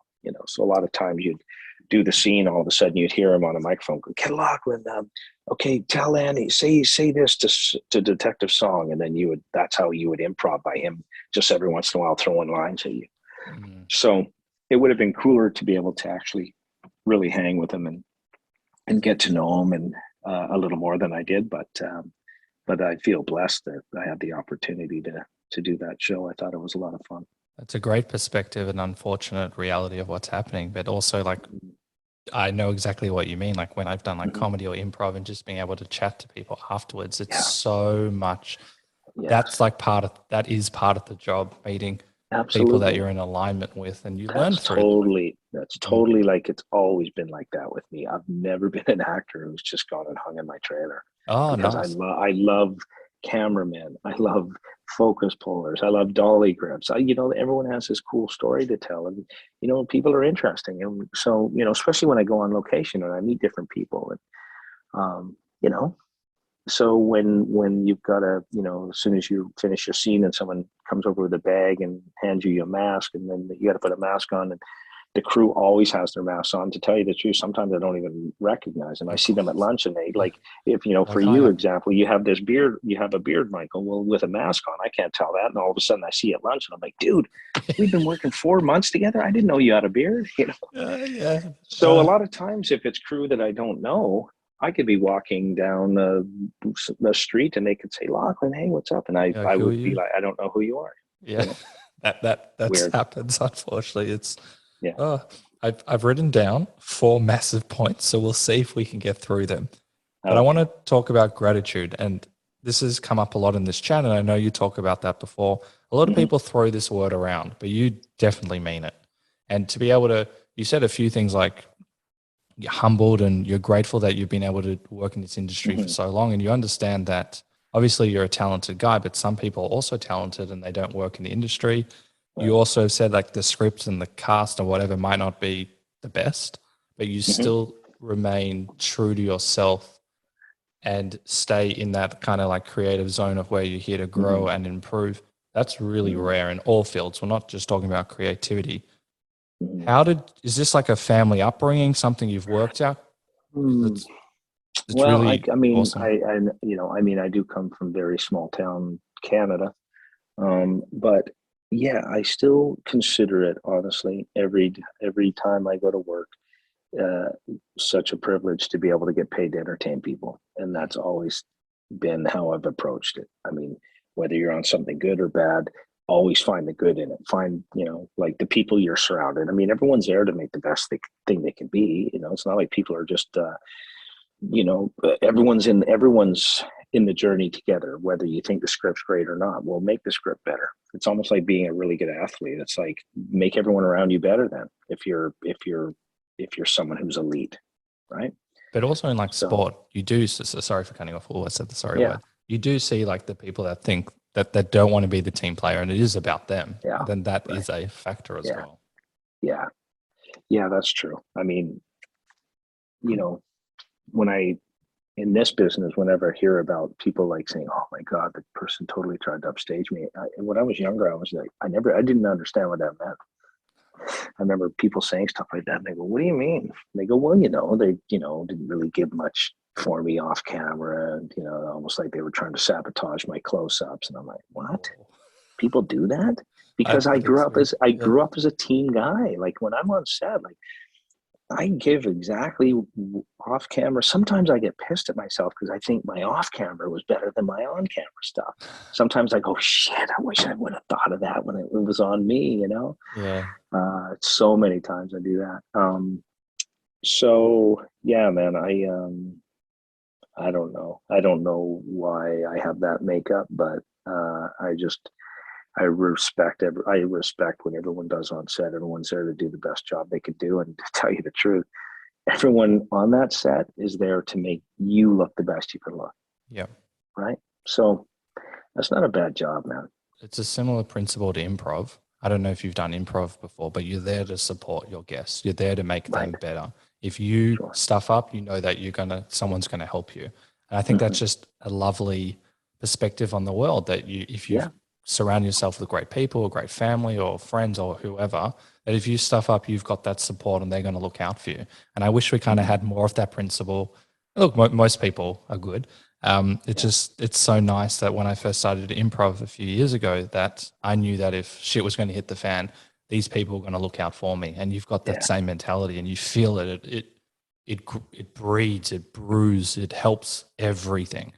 So a lot of times you'd do the scene, all of a sudden you'd hear him on a microphone go, "Ken Lochlyn, okay, tell Annie, say this to Detective Song," and then that's how you would improv by him just every once in a while throwing lines at you. So it would have been cooler to be able to actually really hang with him and get to know him and a little more than I did, but I feel blessed that I had the opportunity to do that show. I thought it was a lot of fun. That's a great perspective and unfortunate reality of what's happening, but also I know exactly what you mean. Like when I've done comedy or improv and just being able to chat to people afterwards, it's so much. Yeah. That's that is part of the job, meeting people that you're in alignment with, and you learn through. That's totally like it's always been like that with me. I've never been an actor who's just gone and hung in my trailer. Oh, because nice. I love cameramen. I love focus pullers. I love dolly grips. Everyone has this cool story to tell, and people are interesting. And so especially when I go on location and I meet different people, and so when you've got as soon as you finish your scene and someone comes over with a bag and hands you a mask, and then you got to put a mask on, and the crew always has their masks on. To tell you the truth, sometimes I don't even recognize them. I see them at lunch, and they for you example, you have this beard, you have a beard, Michael. Well, with a mask on, I can't tell that. And all of a sudden I see you at lunch and I'm like, dude, we've been working 4 months together. I didn't know you had a beard, Yeah. So a lot of times if it's crew that I don't know, I could be walking down the street and they could say, "Lochlyn, hey, what's up?" And I would be like, "I don't know who you are." Yeah. That's happens, unfortunately. It's I've written down 4 massive points, so we'll see if we can get through them. But I want to talk about gratitude, and this has come up a lot in this chat, and I know you talk about that before. A lot of people throw this word around, but you definitely mean it. And to be able to, you said a few things like you're humbled and you're grateful that you've been able to work in this industry for so long, and you understand that obviously you're a talented guy, but some people are also talented and they don't work in the industry. You also said like the script and the cast or whatever might not be the best, but you still remain true to yourself and stay in that kind of like creative zone of where you're here to grow and improve. That's really rare in all fields. We're not just talking about creativity. Is this like a family upbringing, something you've worked out? It's well, really awesome. I do come from very small town Canada, but yeah, I still consider it honestly every time I go to work, such a privilege to be able to get paid to entertain people, and that's always been how I've approached it. I mean, whether you're on something good or bad, always find the good in it. Find, like the people you're surrounded. I mean, everyone's there to make the best thing they can be. It's not like people are just, everyone's in the journey together, whether you think the script's great or not. We'll make the script better. It's almost like being a really good athlete. It's like make everyone around you better then if you're someone who's elite, right? But also in sport, you do, sorry for cutting off. I said the sorry word. you do see like the people that think that don't want to be the team player, and it is about them. Yeah, then that is a factor as well. Yeah, that's true. I mean, in this business, whenever I hear about people like saying, "Oh my God, the person totally tried to upstage me," when I was younger, I was like, I didn't understand what that meant. I remember people saying stuff like that, and they go, "What do you mean?" And they go, "Well, they didn't really give much for me off camera, and almost like they were trying to sabotage my close-ups." And I'm like, "What? People do that?" Because I grew up as a team guy. Like when I'm on set, like I give exactly off camera. Sometimes I get pissed at myself because I think my off camera was better than my on camera stuff. Sometimes I go, shit, I wish I would have thought of that when it was on me, Yeah. So many times I do that. So yeah, man, I don't know. I don't know why I have that makeup, but I respect what everyone does on set. Everyone's there to do the best job they could do. And to tell you the truth, everyone on that set is there to make you look the best you can look. Yeah. Right. So that's not a bad job, man. It's a similar principle to improv. I don't know if you've done improv before, but you're there to support your guests. You're there to make them better. If you stuff up, you know that someone's gonna help you. And I think that's just a lovely perspective on the world, that if you surround yourself with great people, a great family or friends or whoever, that if you stuff up, you've got that support and they're going to look out for you. And I wish we kind of had more of that principle. Look, most people are good. It's so nice that when I first started to improv a few years ago, that I knew that if shit was going to hit the fan, these people were going to look out for me. And you've got that same mentality, and you feel it. It breeds, it brews, it helps everything.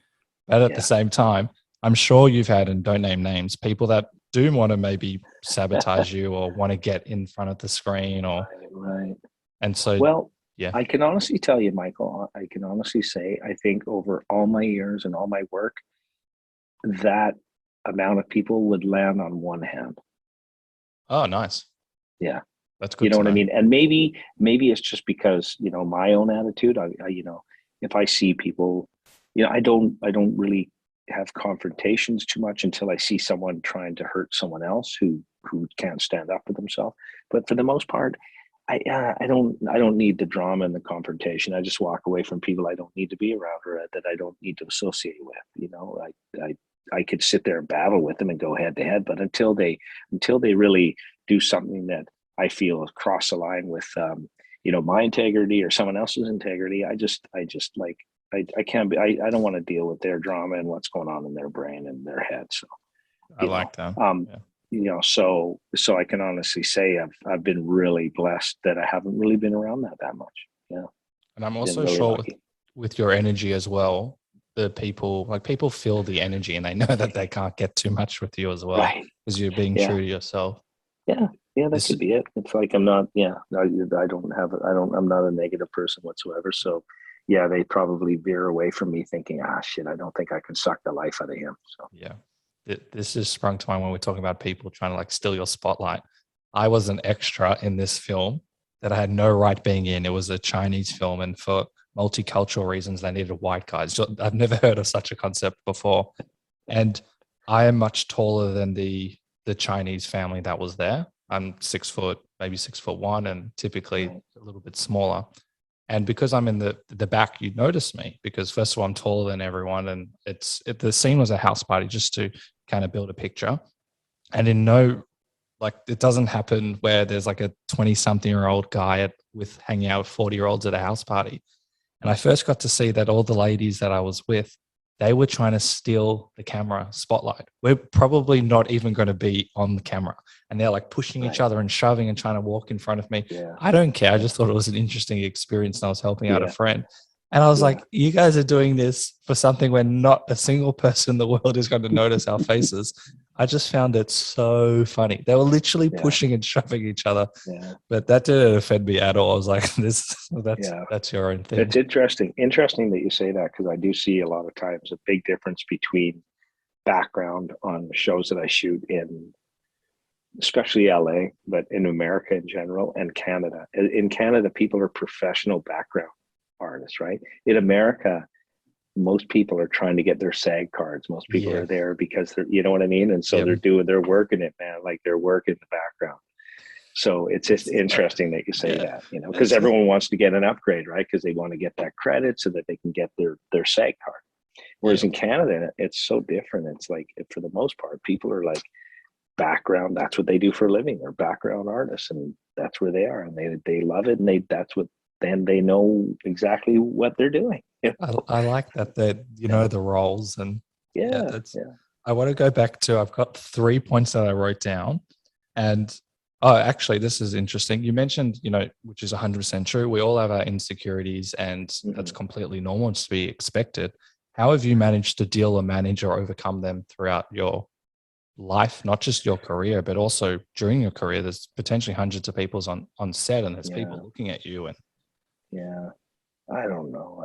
But at the same time, I'm sure you've had, and don't name names, people that do want to maybe sabotage you or want to get in front of the screen or right. And so, well, I can honestly tell you, Michael, I can honestly say, I think over all my years and all my work, that amount of people would land on one hand. Oh, nice. Yeah. That's good. You know what I mean? And maybe it's just because, my own attitude, I if I see people, I don't really have confrontations too much until I see someone trying to hurt someone else who can't stand up for themselves. But for the most part, I don't need the drama and the confrontation. I just walk away from people I don't need to be around or that I don't need to associate with. I could sit there and battle with them and go head to head, but until they really do something that I feel is cross the line with my integrity or someone else's integrity, I can't be. I don't want to deal with their drama and what's going on in their brain and their head. So I like that. So I can honestly say I've been really blessed that I haven't really been around that much. Yeah. And I'm also really sure with your energy as well, the people feel the energy and they know that they can't get too much with you as well because you're being true to yourself. Yeah. Yeah, that could be it. It's like I'm not. Yeah, I'm not a negative person whatsoever. So, yeah, they probably veer away from me thinking, shit, I don't think I can suck the life out of him. So yeah, this just sprung to mind when we're talking about people trying to steal your spotlight. I was an extra in this film that I had no right being in. It was a Chinese film, and for multicultural reasons, they needed white guys. I've never heard of such a concept before, and I am much taller than the Chinese family that was there. I'm 6 foot, maybe 6'1", and typically a little bit smaller. And because I'm in the back, you'd notice me because first of all, I'm taller than everyone, and the scene was a house party just to kind of build a picture. And it doesn't happen where there's like a 20-something-year-old guy with hanging out with 40-year-olds at a house party. And I first got to see that all the ladies that I was with, they were trying to steal the camera spotlight. We're probably not even going to be on the camera. And they're pushing each other and shoving and trying to walk in front of me. Yeah. I don't care. I just thought it was an interesting experience, and I was helping out a friend. And I was like, you guys are doing this for something where not a single person in the world is going to notice our faces. I just found it so funny. They were literally pushing and shoving each other. Yeah. But that didn't offend me at all. I was like, that's your own thing. It's interesting that you say that, because I do see a lot of times a big difference between background on shows that I shoot in, especially LA, but in America in general, and Canada. In Canada, people are professional background artists, right? In America, most people are trying to get their SAG cards. Most people Yeah. are there because they're, you know what I mean? And so Yep. they're working it, man. Like they're working the background. So it's just interesting that you say that, you know, because everyone wants to get an upgrade, right? Because they want to get that credit so that they can get their SAG card. Whereas in Canada, it's so different. It's like, for the most part, people are like background. That's what they do for a living. They're background artists, and that's where they are, and they love it, and then they know exactly what they're doing. I like that you know the roles, and that's. I want to go back to, I've got 3 points that I wrote down, and actually this is interesting. You mentioned, you know, which is 100% true. We all have our insecurities, and that's completely normal. It's to be expected. How have you managed to deal or manage or overcome them throughout your life, not just your career, but also during your career? There's potentially hundreds of people on set, and there's people looking at you. And I don't know.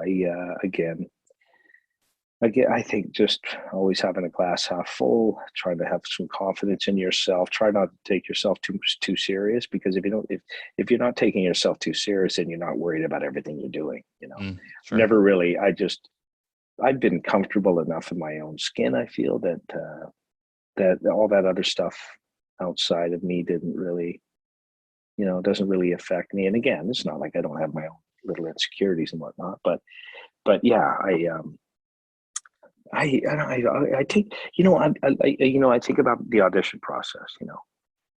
I think just always having a glass half full, trying to have some confidence in yourself. Try not to take yourself too serious, because if you're not taking yourself too serious, then you're not worried about everything you're doing. You know, never really. I've been comfortable enough in my own skin. I feel that all that other stuff outside of me didn't really, you know, doesn't really affect me. And again, it's not like I don't have my own little insecurities and whatnot, but yeah, I take, you know, I think about the audition process. You know,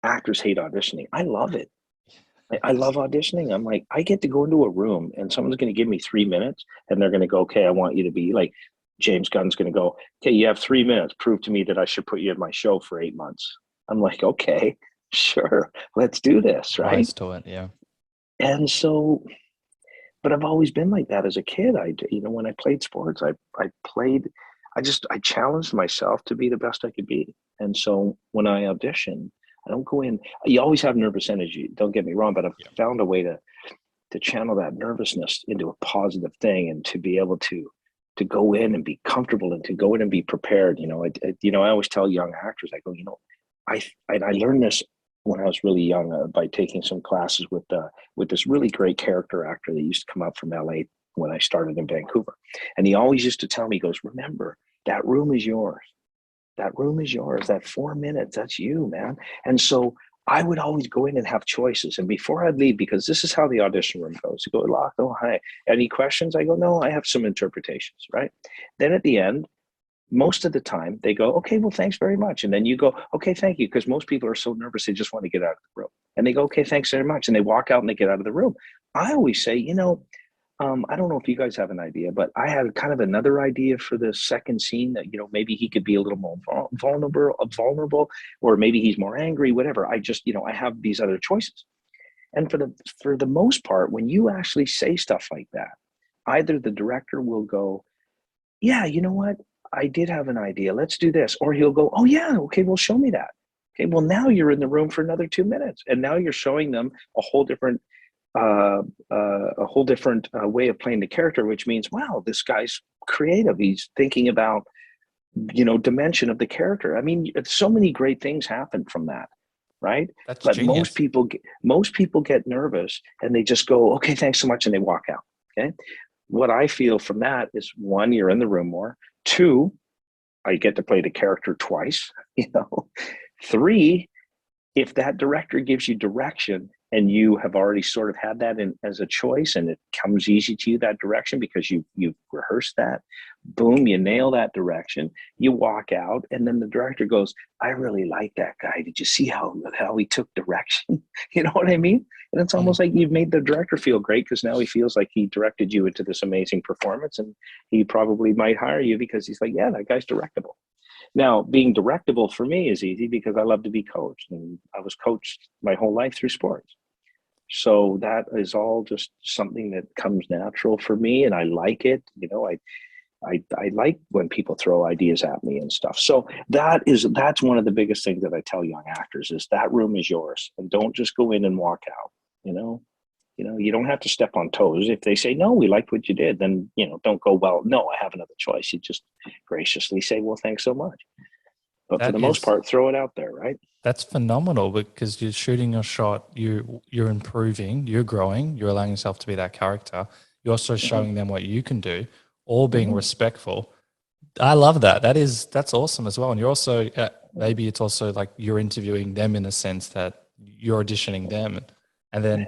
actors hate auditioning. I love it. I love auditioning. I'm like, I get to go into a room and someone's going to give me 3 minutes, and they're going to go, okay, I want you to be like, James Gunn's going to go, okay, you have 3 minutes. Prove to me that I should put you in my show for 8 months. I'm like, okay, sure, let's do this, right? Rise to it, yeah. And so, but I've always been like that as a kid. You know, when I played sports, I challenged myself to be the best I could be. And so when I audition, I don't go in. You always have nervous energy. Don't get me wrong, but I've found a way to channel that nervousness into a positive thing, and to be able to go in and be comfortable, and to go in and be prepared. You know, I always tell young actors, I go, you know, I learned this when I was really young by taking some classes with this really great character actor that used to come up from LA when I started in Vancouver, and he always used to tell me, he goes, remember, that room is yours. That room is yours. That 4 minutes, that's you, man. And so I would always go in and have choices. And before I'd leave, because this is how the audition room goes, you go, Loch, oh, hi. Any questions? I go, no, I have some interpretations, right? Then at the end, most of the time, they go, okay, well, thanks very much. And then you go, okay, thank you. Because most people are so nervous, they just want to get out of the room. And they go, okay, thanks very much. And they walk out and they get out of the room. I always say, you know, I don't know if you guys have an idea, but I had kind of another idea for the second scene, that, you know, maybe he could be a little more vulnerable, or maybe he's more angry, whatever. I just, you know, I have these other choices. And for the most part, when you actually say stuff like that, either the director will go, yeah, you know what? I did have an idea. Let's do this. Or he'll go, oh yeah, okay, well, show me that. Okay, well, now you're in the room for another 2 minutes. And now you're showing them a whole different way of playing the character, which means, wow, this guy's creative. He's thinking about, you know, dimension of the character. I mean, so many great things happen from that, right? That's but genius. most people get nervous and they just go, okay, thanks so much, and they walk out. Okay, what I feel from that is, one, you're in the room more. Two, I get to play the character twice. You know, three, if that director gives you direction and you have already sort of had that as a choice, and it comes easy to you, that direction, because you've rehearsed that, boom, you nail that direction, you walk out, and then the director goes, I really like that guy. Did you see how he took direction? You know what I mean? And it's almost like you've made the director feel great, because now he feels like he directed you into this amazing performance, and he probably might hire you because he's like, yeah, that guy's directable. Now, being directable for me is easy because I love to be coached, and I was coached my whole life through sports. So that is all just something that comes natural for me, and I like it. You know, I like when people throw ideas at me and stuff. So that's one of the biggest things that I tell young actors is that room is yours, and don't just go in and walk out. You know, you don't have to step on toes. If they say, no, we liked what you did, then, you know, don't go, well, no, I have another choice. You just graciously say, well, thanks so much. But for the most part, throw it out there, right? That's phenomenal, because you're shooting your shot, you're improving, you're growing, you're allowing yourself to be that character. You're also showing them what you can do. all being respectful. I love that. That's awesome as well. And you're also maybe it's also like you're interviewing them in a sense that you're auditioning them, and then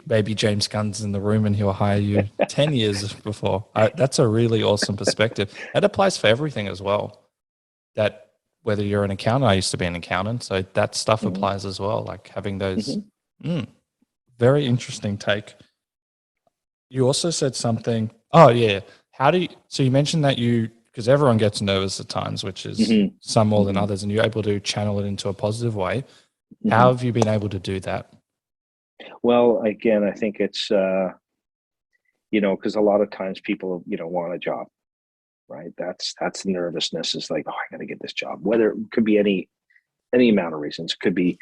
maybe James Gunn's in the room and he'll hire you 10 years before. That's a really awesome perspective. That applies for everything as well. That whether you're an accountant, I used to be an accountant, so that stuff applies as well. Like having those very interesting take. You also said something. Oh yeah. So you mentioned that because everyone gets nervous at times, which is some more than others, and you're able to channel it into a positive way. How have you been able to do that? Well, again, I think it's, because a lot of times people, want a job, right? That's the nervousness is like, oh, I got to get this job. Whether it could be any amount of reasons. It could be,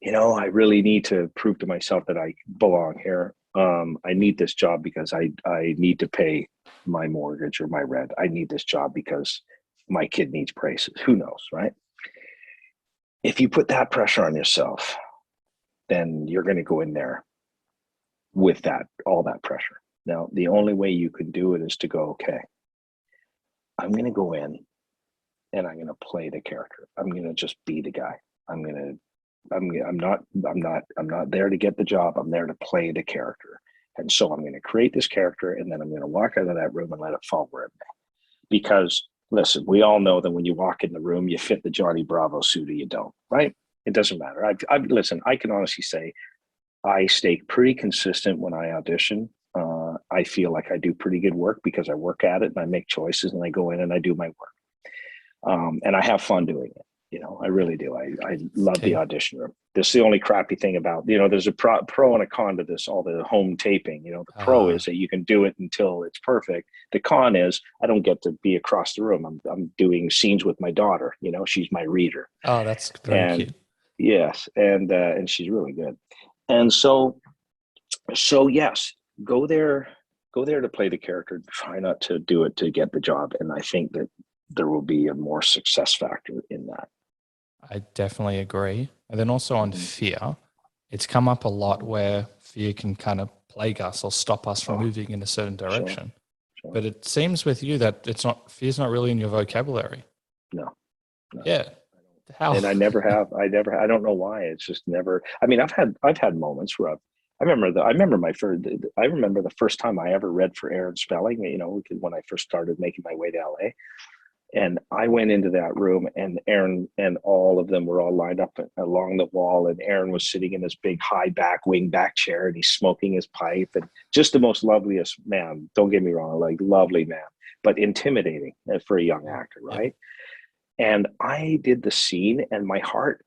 I really need to prove to myself that I belong here. I need this job because I need to pay my mortgage or my rent. I need this job because my kid needs braces. Who knows, right? If you put that pressure on yourself, then you're going to go in there with all that pressure. Now, the only way you can do it is to go, okay, I'm going to go in and I'm going to play the character. I'm going to just be the guy. I'm not there to get the job. I'm there to play the character. And so I'm going to create this character, and then I'm going to walk out of that room and let it fall where it may. Because listen, we all know that when you walk in the room, you fit the Johnny Bravo suit or you don't, right? It doesn't matter. Listen, I can honestly say I stay pretty consistent when I audition. I feel like I do pretty good work because I work at it and I make choices and I go in and I do my work. And I have fun doing it. I really do. I love the audition room. This is the only crappy thing about, there's a pro and a con to this, all the home taping. The pro is that you can do it until it's perfect. The con is I don't get to be across the room. I'm doing scenes with my daughter. She's my reader. Oh, that's very cute. Yes, and she's really good. And so yes, go there to play the character. Try not to do it to get the job. And I think that there will be a more success factor in that. I definitely agree. And then also on fear, it's come up a lot where fear can kind of plague us or stop us from moving in a certain direction. Sure. But it seems with you that fear's not really in your vocabulary. No. Yeah. How? And I never have. I don't know why. It's just never. I mean, I've had moments where I remember the first time I ever read for Aaron Spelling. When I first started making my way to LA. And I went into that room, and Aaron and all of them were all lined up along the wall. And Aaron was sitting in this big high back, wing back chair, and he's smoking his pipe, and just the most loveliest man. Don't get me wrong, like lovely man, but intimidating for a young actor, right? Yeah. And I did the scene, and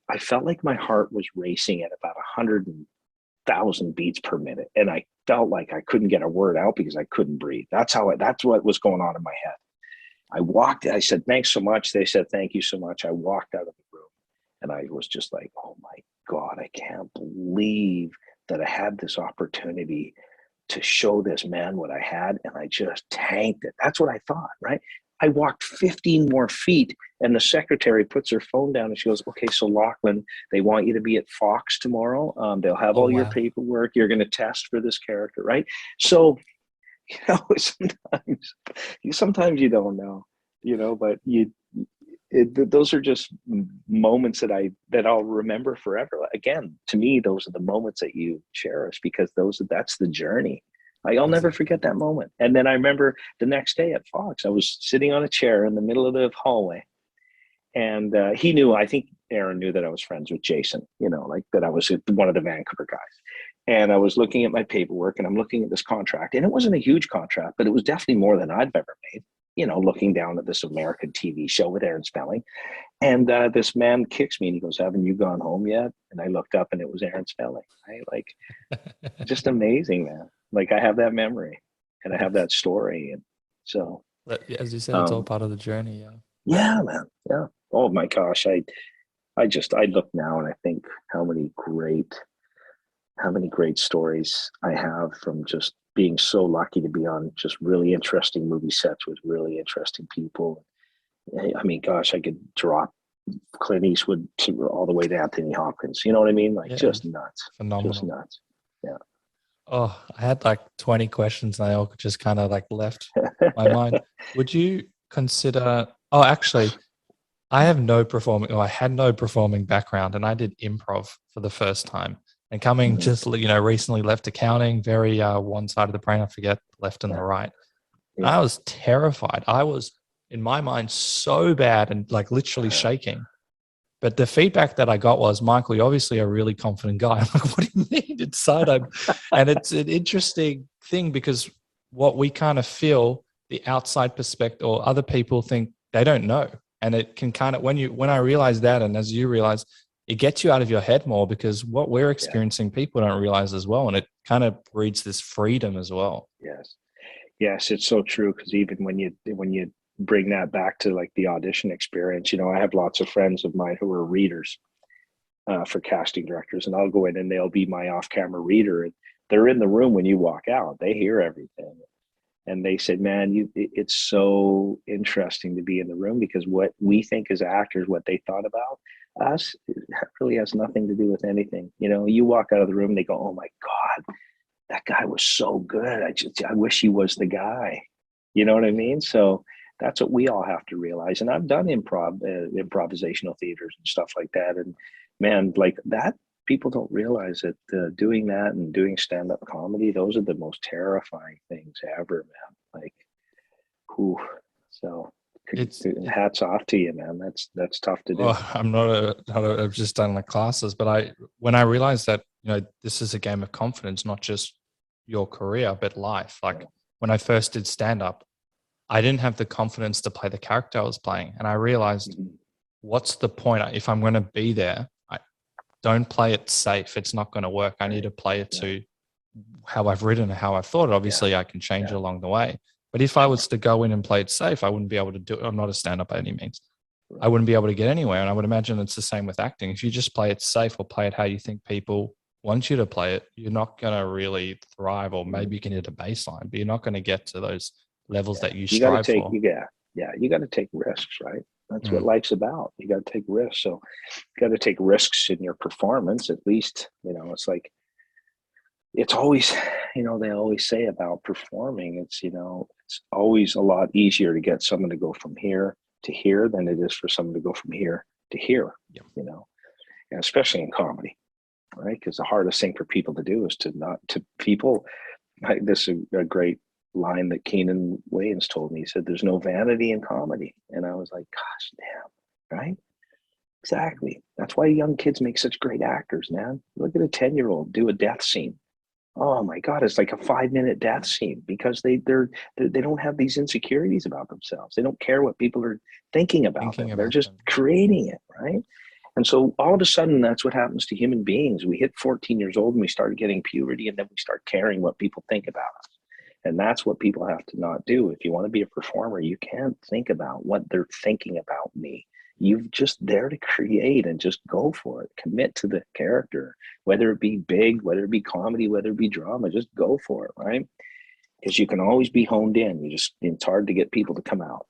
I felt like my heart was racing at about 100,000 beats per minute. And I felt like I couldn't get a word out because I couldn't breathe. That's what was going on in my head. I said, thanks so much. They said, thank you so much. I walked out of the room and I was just like, oh my God, I can't believe that I had this opportunity to show this man what I had. And I just tanked it. That's what I thought, right? I walked 15 more feet and the secretary puts her phone down and she goes, okay, so Lochlyn, they want you to be at Fox tomorrow. They'll have all your paperwork. You're going to test for this character, right? So, sometimes you don't know, but those are just moments that I'll remember forever. Again, to me, those are the moments that you cherish because that's the journey. I'll never forget that moment. And then I remember the next day at Fox, I was sitting on a chair in the middle of the hallway, and I think Aaron knew that I was friends with Jason, like that I was one of the Vancouver guys. And I was looking at my paperwork and I'm looking at this contract, and it wasn't a huge contract, but it was definitely more than I've ever made, looking down at this American TV show with Aaron Spelling. And this man kicks me and he goes, haven't you gone home yet? And I looked up and it was Aaron Spelling. Just amazing, man. Like I have that memory and I have that story. And so, as you said, it's all part of the journey. Yeah. Yeah, man. Yeah. Oh my gosh. I look now and I think how many great stories I have from just being so lucky to be on just really interesting movie sets with really interesting people. I mean, gosh, I could drop Clint Eastwood all the way to Anthony Hopkins. You know what I mean? Just nuts. Phenomenal. Just nuts. Yeah. Oh, I had like 20 questions and I all just kind of like left my mind. Would you consider? Oh, actually, I had no performing background, and I did improv for the first time. And coming just recently left accounting, very one side of the brain, I forget left and the right. Yeah. I was terrified. I was in my mind so bad and like literally shaking. But the feedback that I got was, Michael, you're obviously a really confident guy. I'm like, what do you mean? Inside, and it's an interesting thing because what we kind of feel, the outside perspective, or other people think they don't know, and it can kind of when I realized that, and as you realize, it gets you out of your head more because what we're experiencing, people don't realize as well, and it kind of breeds this freedom as well. Yes, it's so true because even when you bring that back to like the audition experience, I have lots of friends of mine who are readers for casting directors, and I'll go in and they'll be my off-camera reader, and they're in the room when you walk out. They hear everything, and they said, "Man, it's so interesting to be in the room because what we think as actors, what they thought about us, it really has nothing to do with anything. You walk out of the room, and they go, "Oh my God, that guy was so good. I wish he was the guy." You know what I mean? So that's what we all have to realize. And I've done improvisational theaters and stuff like that. And man, like that, people don't realize that doing that and doing stand-up comedy, those are the most terrifying things ever, man. Like, whew. So hats off to you, man. That's tough to do. Well, I've just done like classes, but when I realized that, this is a game of confidence, not just your career, but life. Like when I first did stand-up, I didn't have the confidence to play the character I was playing. And I realized, what's the point? If I'm going to be there, I don't play it safe. It's not going to work. I need to play it to how I've written, how I've thought. Obviously, I can change it along the way. But if I was to go in and play it safe, I wouldn't be able to do it. I'm not a stand-up by any means. I wouldn't be able to get anywhere. And I would imagine it's the same with acting. If you just play it safe or play it how you think people want you to play it, you're not going to really thrive, or maybe you can hit a baseline, but you're not going to get to those levels that you strive for. You got to take risks, right? That's what life's about. You got to take risks. So you got to take risks in your performance, at least. It's like, it's always, they always say about performing, it's always a lot easier to get someone to go from here to here than it is for someone to go from here to here, and especially in comedy, right? Because the hardest thing for people to do is this is a great line that Keenan Wayans told me. He said, "There's no vanity in comedy." And I was like, gosh damn, right? Exactly. That's why young kids make such great actors, man. Look at a 10-year-old do a death scene. Oh my God, it's like a 5-minute death scene because they don't have these insecurities about themselves. They don't care what people are thinking about them. They're just creating it, right? And so all of a sudden, that's what happens to human beings. We hit 14 years old and we start getting puberty, and then we start caring what people think about us. And that's what people have to not do. If you want to be a performer, you can't think about what they're thinking about me. You're just there to create and just go for it. Commit to the character, whether it be big, whether it be comedy, whether it be drama, just go for it, right? Because you can always be honed in. It's hard to get people to come out.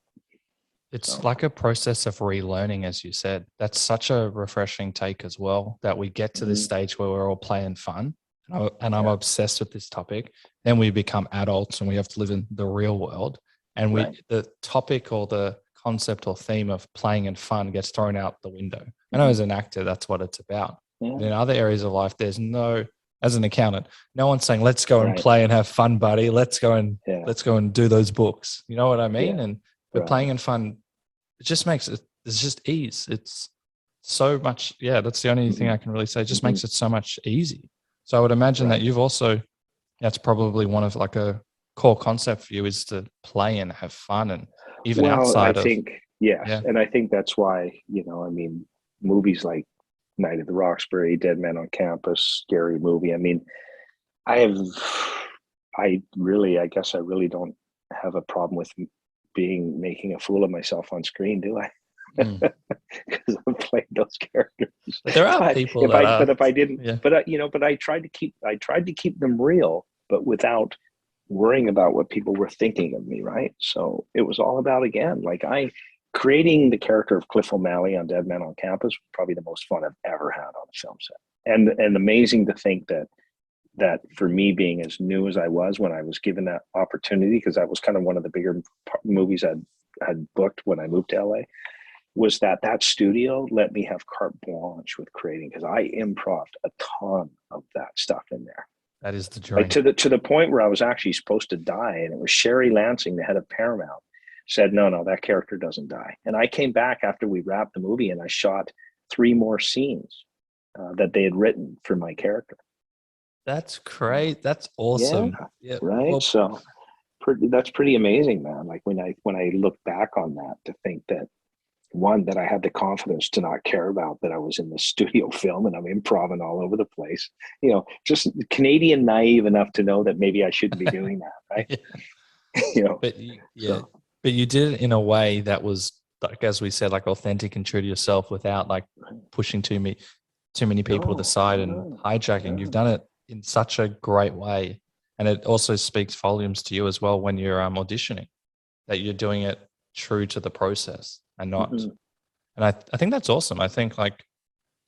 It's like a process of relearning, as you said. That's such a refreshing take as well, that we get to this stage where we're all playing fun. And I'm obsessed with this topic. Then we become adults and we have to live in the real world. And the topic or the concept or theme of playing and fun gets thrown out the window. I know as an actor, that's what it's about. But in other areas of life, as an accountant, no one's saying, let's go and play and have fun, buddy. Let's go and do those books. You know what I mean? And but playing and fun, it just makes it, it's just ease. It's so much. Yeah, that's the only thing I can really say. It just makes it so much easy. So I would imagine that you've also, that's probably one of like a core concept for you, is to play and have fun, and even outside and I think that's why, movies like Night at the Roxbury, Dead Men on Campus, scary movie. I mean, I guess I really don't have a problem with making a fool of myself on screen, do I? Because I've played those characters. But there are people but I tried to keep them real, but without worrying about what people were thinking of me, right? So it was all about, again, like creating the character of Cliff O'Malley on Dead Men on Campus was probably the most fun I've ever had on a film set. And amazing to think that that for me, being as new as I was when I was given that opportunity, because that was kind of one of the bigger movies I'd booked when I moved to LA, was that studio let me have carte blanche with creating, because I improv'd a ton of that stuff in there. That is the dream. Like to the point where I was actually supposed to die, and it was Sherry Lansing, the head of Paramount, said, no, that character doesn't die. And I came back after we wrapped the movie, and I shot 3 more scenes that they had written for my character. That's great. That's awesome. Yeah, right. Well, so that's pretty amazing, man. Like when I look back on that, to think that, one, that I had the confidence to not care about that I was in the studio film and I'm improvising all over the place, just Canadian naive enough to know that maybe I shouldn't be doing that, right? But you did it in a way that was, like, as we said, like authentic and true to yourself, without like pushing too many people to the side and hijacking. You've done it in such a great way, and it also speaks volumes to you as well when you're auditioning, that you're doing it true to the process and not. And I think that's awesome. I think like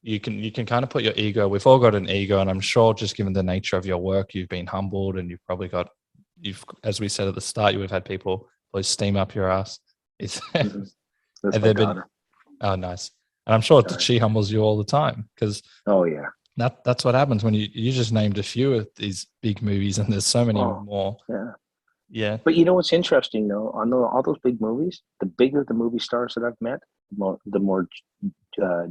you can kind of put your ego. We've all got an ego, and I'm sure just given the nature of your work, you've been humbled, and you've probably as we said at the start, you would have had people blow steam up your ass. That's and my daughter. Oh, nice. And I'm sure that she humbles you all the time, because that's what happens when you just named a few of these big movies, and there's so many more. Yeah. But what's interesting though, on all those big movies, the bigger the movie stars that I've met, the more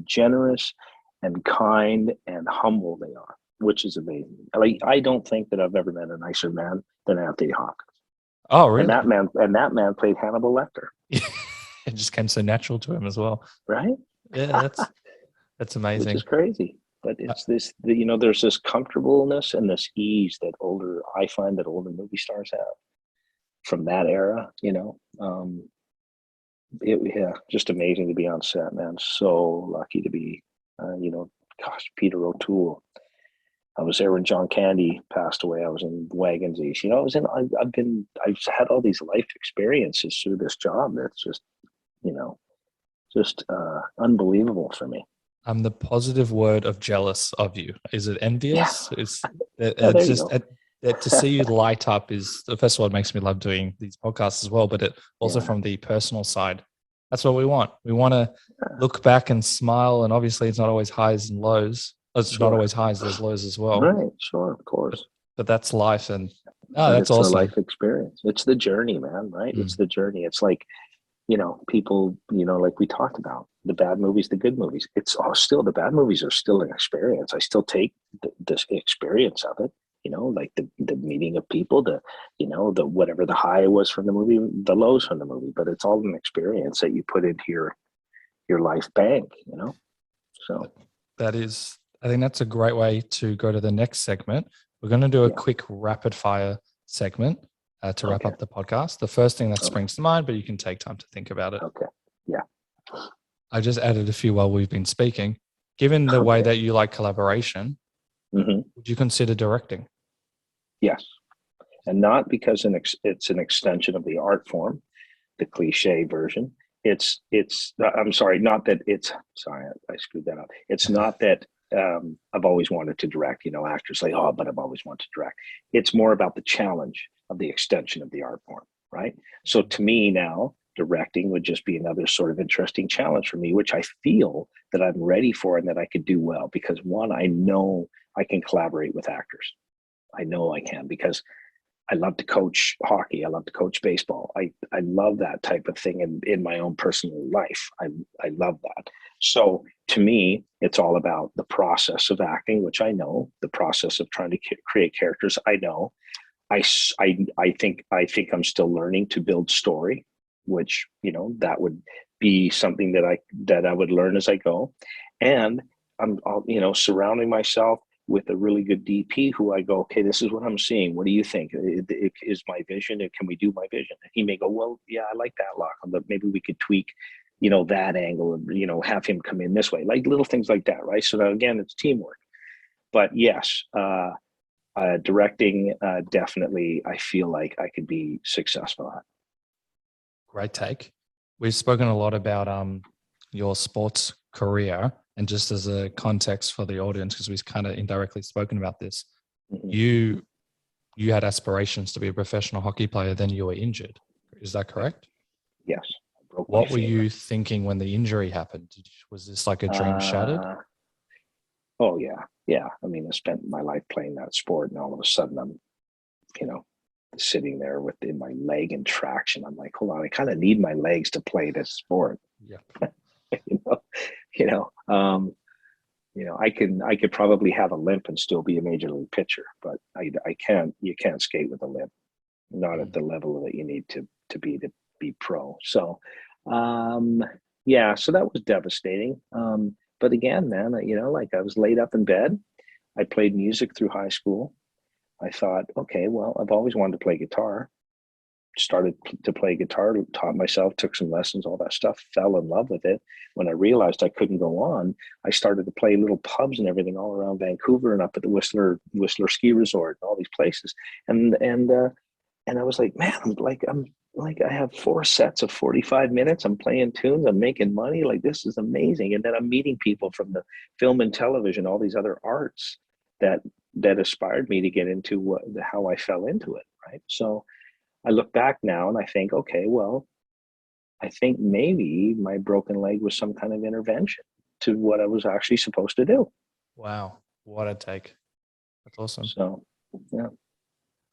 generous and kind and humble they are, which is amazing. Like, I don't think that I've ever met a nicer man than Anthony Hopkins. Oh, really? And that man played Hannibal Lecter. It just came so natural to him as well. Right? Yeah, that's amazing. Which is crazy. But it's there's this comfortableness and this ease that I find that older movie stars have from that era, just amazing to be on set, man. So lucky to be, Peter O'Toole. I was there when John Candy passed away. I was in Wagons East. I've had all these life experiences through this job. That's just, unbelievable for me. I'm the positive word of jealous of you. Is it envious? Yeah. To see you light up is, first of all, it makes me love doing these podcasts as well, but it also from the personal side, that's what we want. We want to look back and smile, and obviously it's not always highs and lows. It's not always highs, there's lows as well. Right, sure, of course. But that's life, and that's awesome. It's a life experience. It's the journey, man, right? It's the journey. It's like, people, like we talked about, the bad movies, the good movies. It's all still, the bad movies are still an experience. I still take this experience of it, like the meeting of people, the whatever the high was from the movie, the lows from the movie, but it's all an experience that you put into your life bank, So I think that's a great way to go to the next segment. We're going to do a quick rapid fire segment to wrap up the podcast. The first thing that springs to mind, but you can take time to think about it. Okay. Yeah. I just added a few while we've been speaking. Given the way that you like collaboration, would you consider directing? Yes. And not because it's an extension of the art form, the cliche version. I'm sorry, not that it's, sorry, I screwed that up. It's not that I've always wanted to direct, actors say, but I've always wanted to direct. It's more about the challenge of the extension of the art form, right? So to me now, directing would just be another sort of interesting challenge for me, which I feel that I'm ready for and that I could do well, because one, I know I can collaborate with actors. I know I can, because I love to coach hockey. I love to coach baseball. I love that type of thing in my own personal life. I love that. So to me, it's all about the process of acting, which I know, the process of trying to create characters. I know. I think I'm still learning to build story, which, that would be something that I would learn as I go. And I'm, surrounding myself with a really good DP who I go, okay, this is what I'm seeing. What do you think? Is my vision? Can we do my vision? And he may go, well, yeah, I like that, Lochlyn, but maybe we could tweak, that angle and, have him come in this way, like little things like that. Right. So now, again, it's teamwork. But yes, directing, definitely, I feel like I could be successful at. Great take. We've spoken a lot about your sports career, and just as a context for the audience, because we've kind of indirectly spoken about this, you had aspirations to be a professional hockey player, then you were injured. Is that correct? Yes. What were you thinking when the injury happened? Was this like a dream shattered? Oh yeah. Yeah. I mean, I spent my life playing that sport, and all of a sudden I'm, sitting there with my leg in traction. I'm like, hold on, I kind of need my legs to play this sport. Yeah. I could probably have a limp and still be a major league pitcher, but you can't skate with a limp, not at the level that you need to be pro. So, so that was devastating. But again, man, I was laid up in bed. I played music through high school. I thought, okay, well, I've always wanted to play guitar. Started to play guitar, taught myself, took some lessons, all that stuff, fell in love with it. When I realized I couldn't go on, I started to play little pubs and everything all around Vancouver and up at the Whistler Ski Resort and all these places. And I was like, man, I have 4 sets of 45 minutes. I'm playing tunes. I'm making money. Like, this is amazing. And then I'm meeting people from the film and television, all these other arts that aspired me to get into how I fell into it. Right. So I look back now and I think, okay, well, I think maybe my broken leg was some kind of intervention to what I was actually supposed to do. Wow. What a take. That's awesome. So, yeah.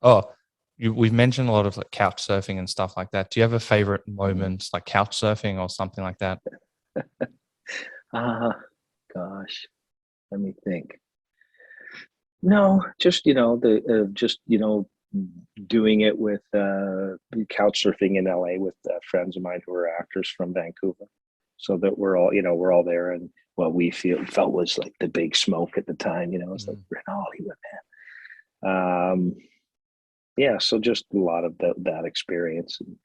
Oh, we've mentioned a lot of like couch surfing and stuff like that. Do you have a favorite moment, like couch surfing or something like that? Gosh, let me think. No, just doing it with couch surfing in LA with friends of mine who are actors from Vancouver, so that we're all there, and what we felt was like the big smoke at the time. It's like we're in Hollywood, man. So just a lot of that experience, and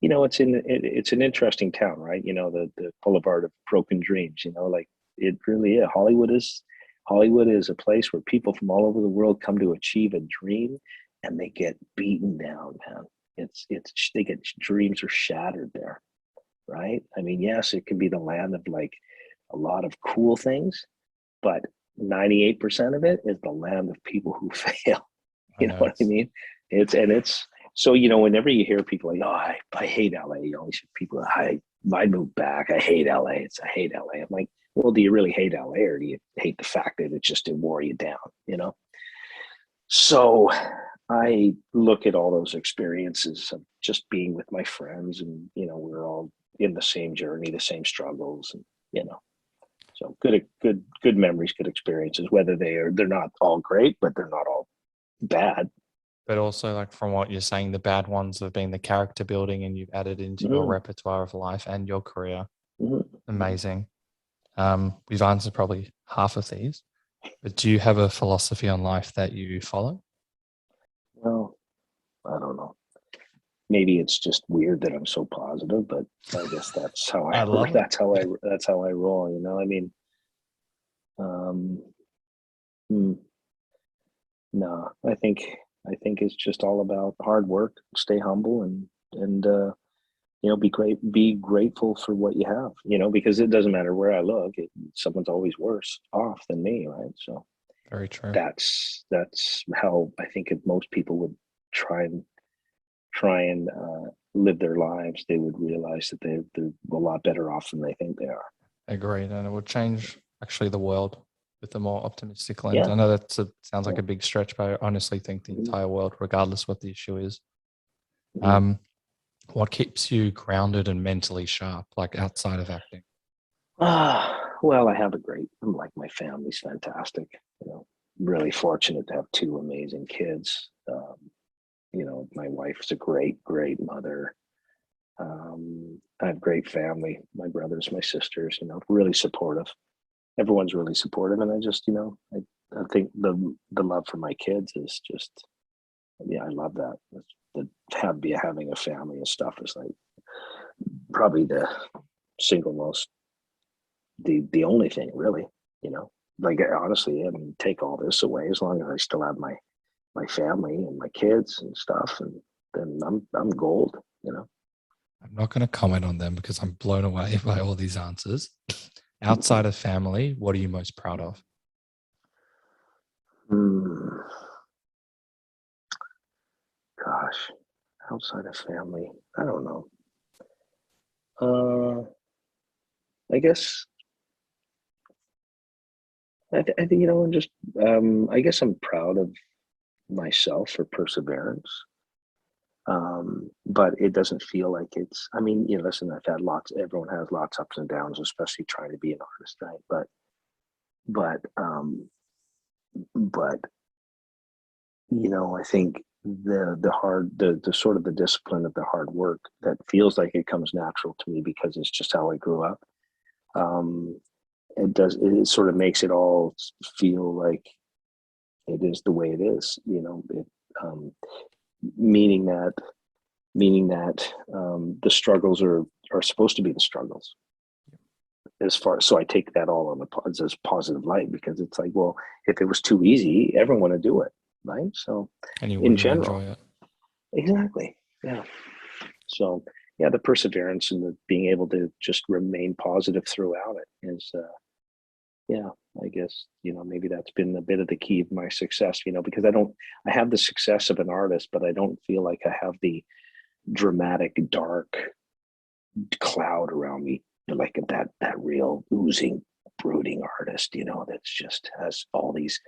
it's an interesting town, right? The Boulevard of Broken Dreams. Like it really is. Hollywood is a place where people from all over the world come to achieve a dream, and they get beaten down, man. Dreams are shattered there, right? I mean, yes, it can be the land of like a lot of cool things, but 98% of it is the land of people who fail. You know what I mean? It's so, whenever you hear people like, oh, I hate LA, you always hear people, I moved back, I hate LA, I hate LA. I'm like, well, do you really hate LA, or do you hate the fact that it wore you down, So I look at all those experiences of just being with my friends, and, we're all in the same journey, the same struggles, and, so good memories, good experiences, whether they're not all great, but they're not all bad. But also, like, from what you're saying, the bad ones have been the character building, and you've added into your repertoire of life and your career. Amazing. We've answered probably half of these, but do you have a philosophy on life that you follow? Well, I don't know. Maybe it's just weird that I'm so positive, but I guess that's how that's how I roll. I mean, no, I think it's just all about hard work, stay humble, and be grateful for what you have, because it doesn't matter where I look, someone's always worse off than me, right? So very true. That's how I think if most people would try and live their lives, they would realize that they're a lot better off than they think they are. Agreed, and it would change actually the world with a more optimistic lens. Yeah. I know that sounds like a big stretch, but I honestly think the entire world, regardless what the issue is. What keeps you grounded and mentally sharp, like outside of acting? Well, I have my family's fantastic. Really fortunate to have 2 amazing kids. My wife's a great mother. I have great family. My brothers, my sisters, really supportive. Everyone's really supportive, and I just, I think the love for my kids is just, I love that. Having a family and stuff is like probably the single most, the only thing really, like honestly, I mean, take all this away, as long as I still have my family and my kids and stuff, and then I'm gold, I'm not going to comment on them because I'm blown away by all these answers. Outside of family, what are you most proud of? gosh, outside of family, I don't know. I guess I think just I guess I'm proud of myself for perseverance. But it doesn't feel like it's. I mean, listen, I've had lots. Everyone has lots ups and downs, especially trying to be an artist, right? But but I think the sort of the discipline of the hard work that feels like it comes natural to me because it's just how I grew up. It sort of makes it all feel like it is the way it is, meaning that the struggles are supposed to be the struggles. So I take that all on as positive light, because it's like, well, if it was too easy, everyone would do it, right? So, And you in wouldn't general, enjoy it. exactly, yeah. So, yeah, the perseverance and the being able to just remain positive throughout it is, yeah, I guess maybe that's been a bit of the key of my success. Because I have the success of an artist, but I don't feel like I have the dramatic, dark cloud around me, like that real oozing, brooding artist, that's just has all these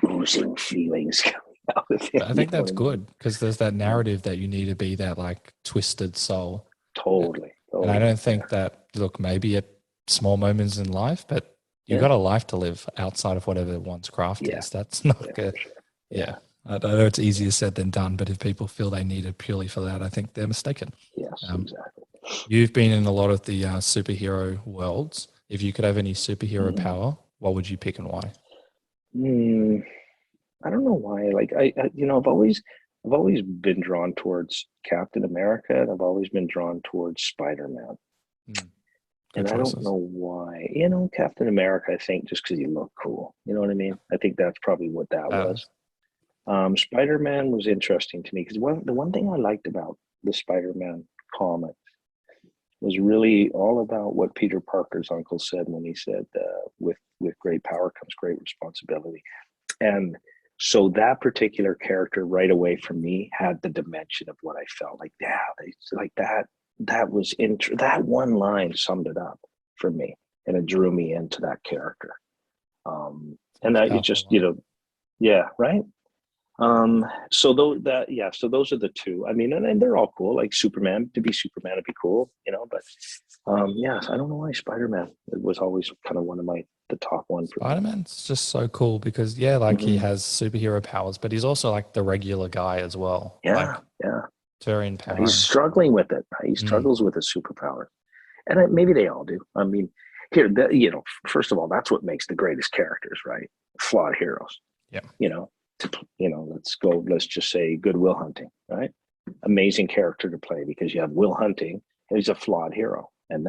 oozing feelings coming out of him. I think that's what I mean? good, because there's that narrative that you need to be that like twisted soul. Totally. And I don't think that, look, maybe at small moments in life, but you Yeah. got a life to live outside of whatever one's craft Yeah. is. That's not Yeah, good. for sure. Yeah. I know it's easier said than done, but if people feel they need it purely for that, I think they're mistaken. Yes, exactly. You've been in a lot of the superhero worlds. If you could have any superhero Mhm. power, what would you pick and why? I don't know why. Like I've always been drawn towards Captain America, and I've always been drawn towards Spider-Man. Good And I don't choices. know why. Captain America, I think just because he looked cool. You know what I mean? I think that's probably what that was. Spider-Man was interesting to me because the one thing I liked about the Spider-Man comic was really all about what Peter Parker's uncle said when he said, with great power comes great responsibility. And so that particular character right away from me had the dimension of what I felt like. Yeah, like that. That was that one line summed it up for me, and it drew me into that character. And that it just, yeah, right. So so those are the two. I mean, and they're all cool. Like Superman, to be Superman would be cool, But yeah, I don't know why Spider-Man. It was always kind of one of the top one for me. Spider-Man's just so cool because he has superhero powers, but he's also like the regular guy as well. Yeah, like, yeah. Very empowering. He's struggling with it. Right? He struggles with his superpower, and maybe they all do. I mean, first of all, that's what makes the greatest characters, right? Flawed heroes. Yeah. Let's just say Good Will Hunting, right? Amazing character to play because you have Will Hunting, and he's a flawed hero, and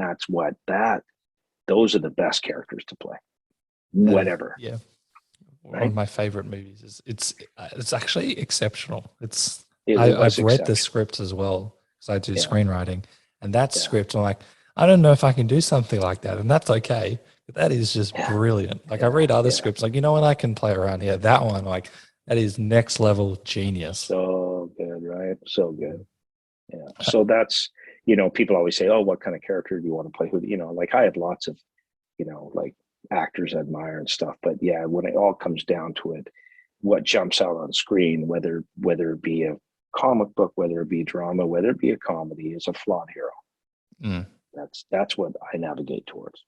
those are the best characters to play. Whatever. Yeah. One of my favorite movies is it's actually exceptional. I've read the script as well because I do screenwriting, and that script, I'm like, I don't know if I can do something like that, and that's okay. But that is just brilliant. Like I read other scripts, like what, I can play around here. That one, like that is next level genius. So good, right? So good. Yeah. So that's people always say, "Oh, what kind of character do you want to play?" Who like I have lots of like actors I admire and stuff, but yeah, when it all comes down to it, what jumps out on screen, whether it be a comic book, whether it be drama, whether it be a comedy, is a flawed hero. That's what I navigate towards.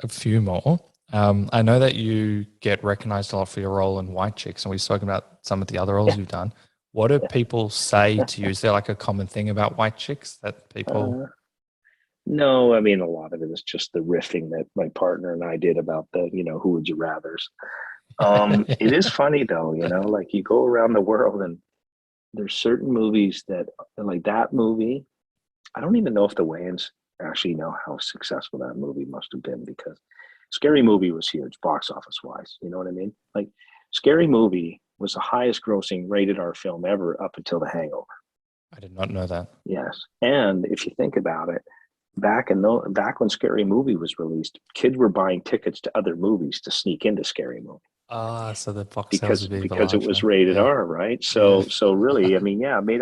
A few more. I know that you get recognized a lot for your role in White Chicks, and we've spoken about some of the other roles you've done. What do people say to you? Is there like a common thing about White Chicks that people... No, I mean, a lot of it is just the riffing that my partner and I did about the, who would you rather's. It is funny though, like you go around the world and there's certain movies that, like that movie, I don't even know if the Wayans actually know how successful that movie must have been, because Scary Movie was huge box office wise. You know what I mean? Like Scary Movie was the highest grossing rated R film ever up until The Hangover. I did not know that. Yes. And if you think about it, back when Scary Movie was released, kids were buying tickets to other movies to sneak into Scary Movie. So the box sales would be because it was larger. rated Yeah. R, right? Yeah. So really, I mean, yeah, it made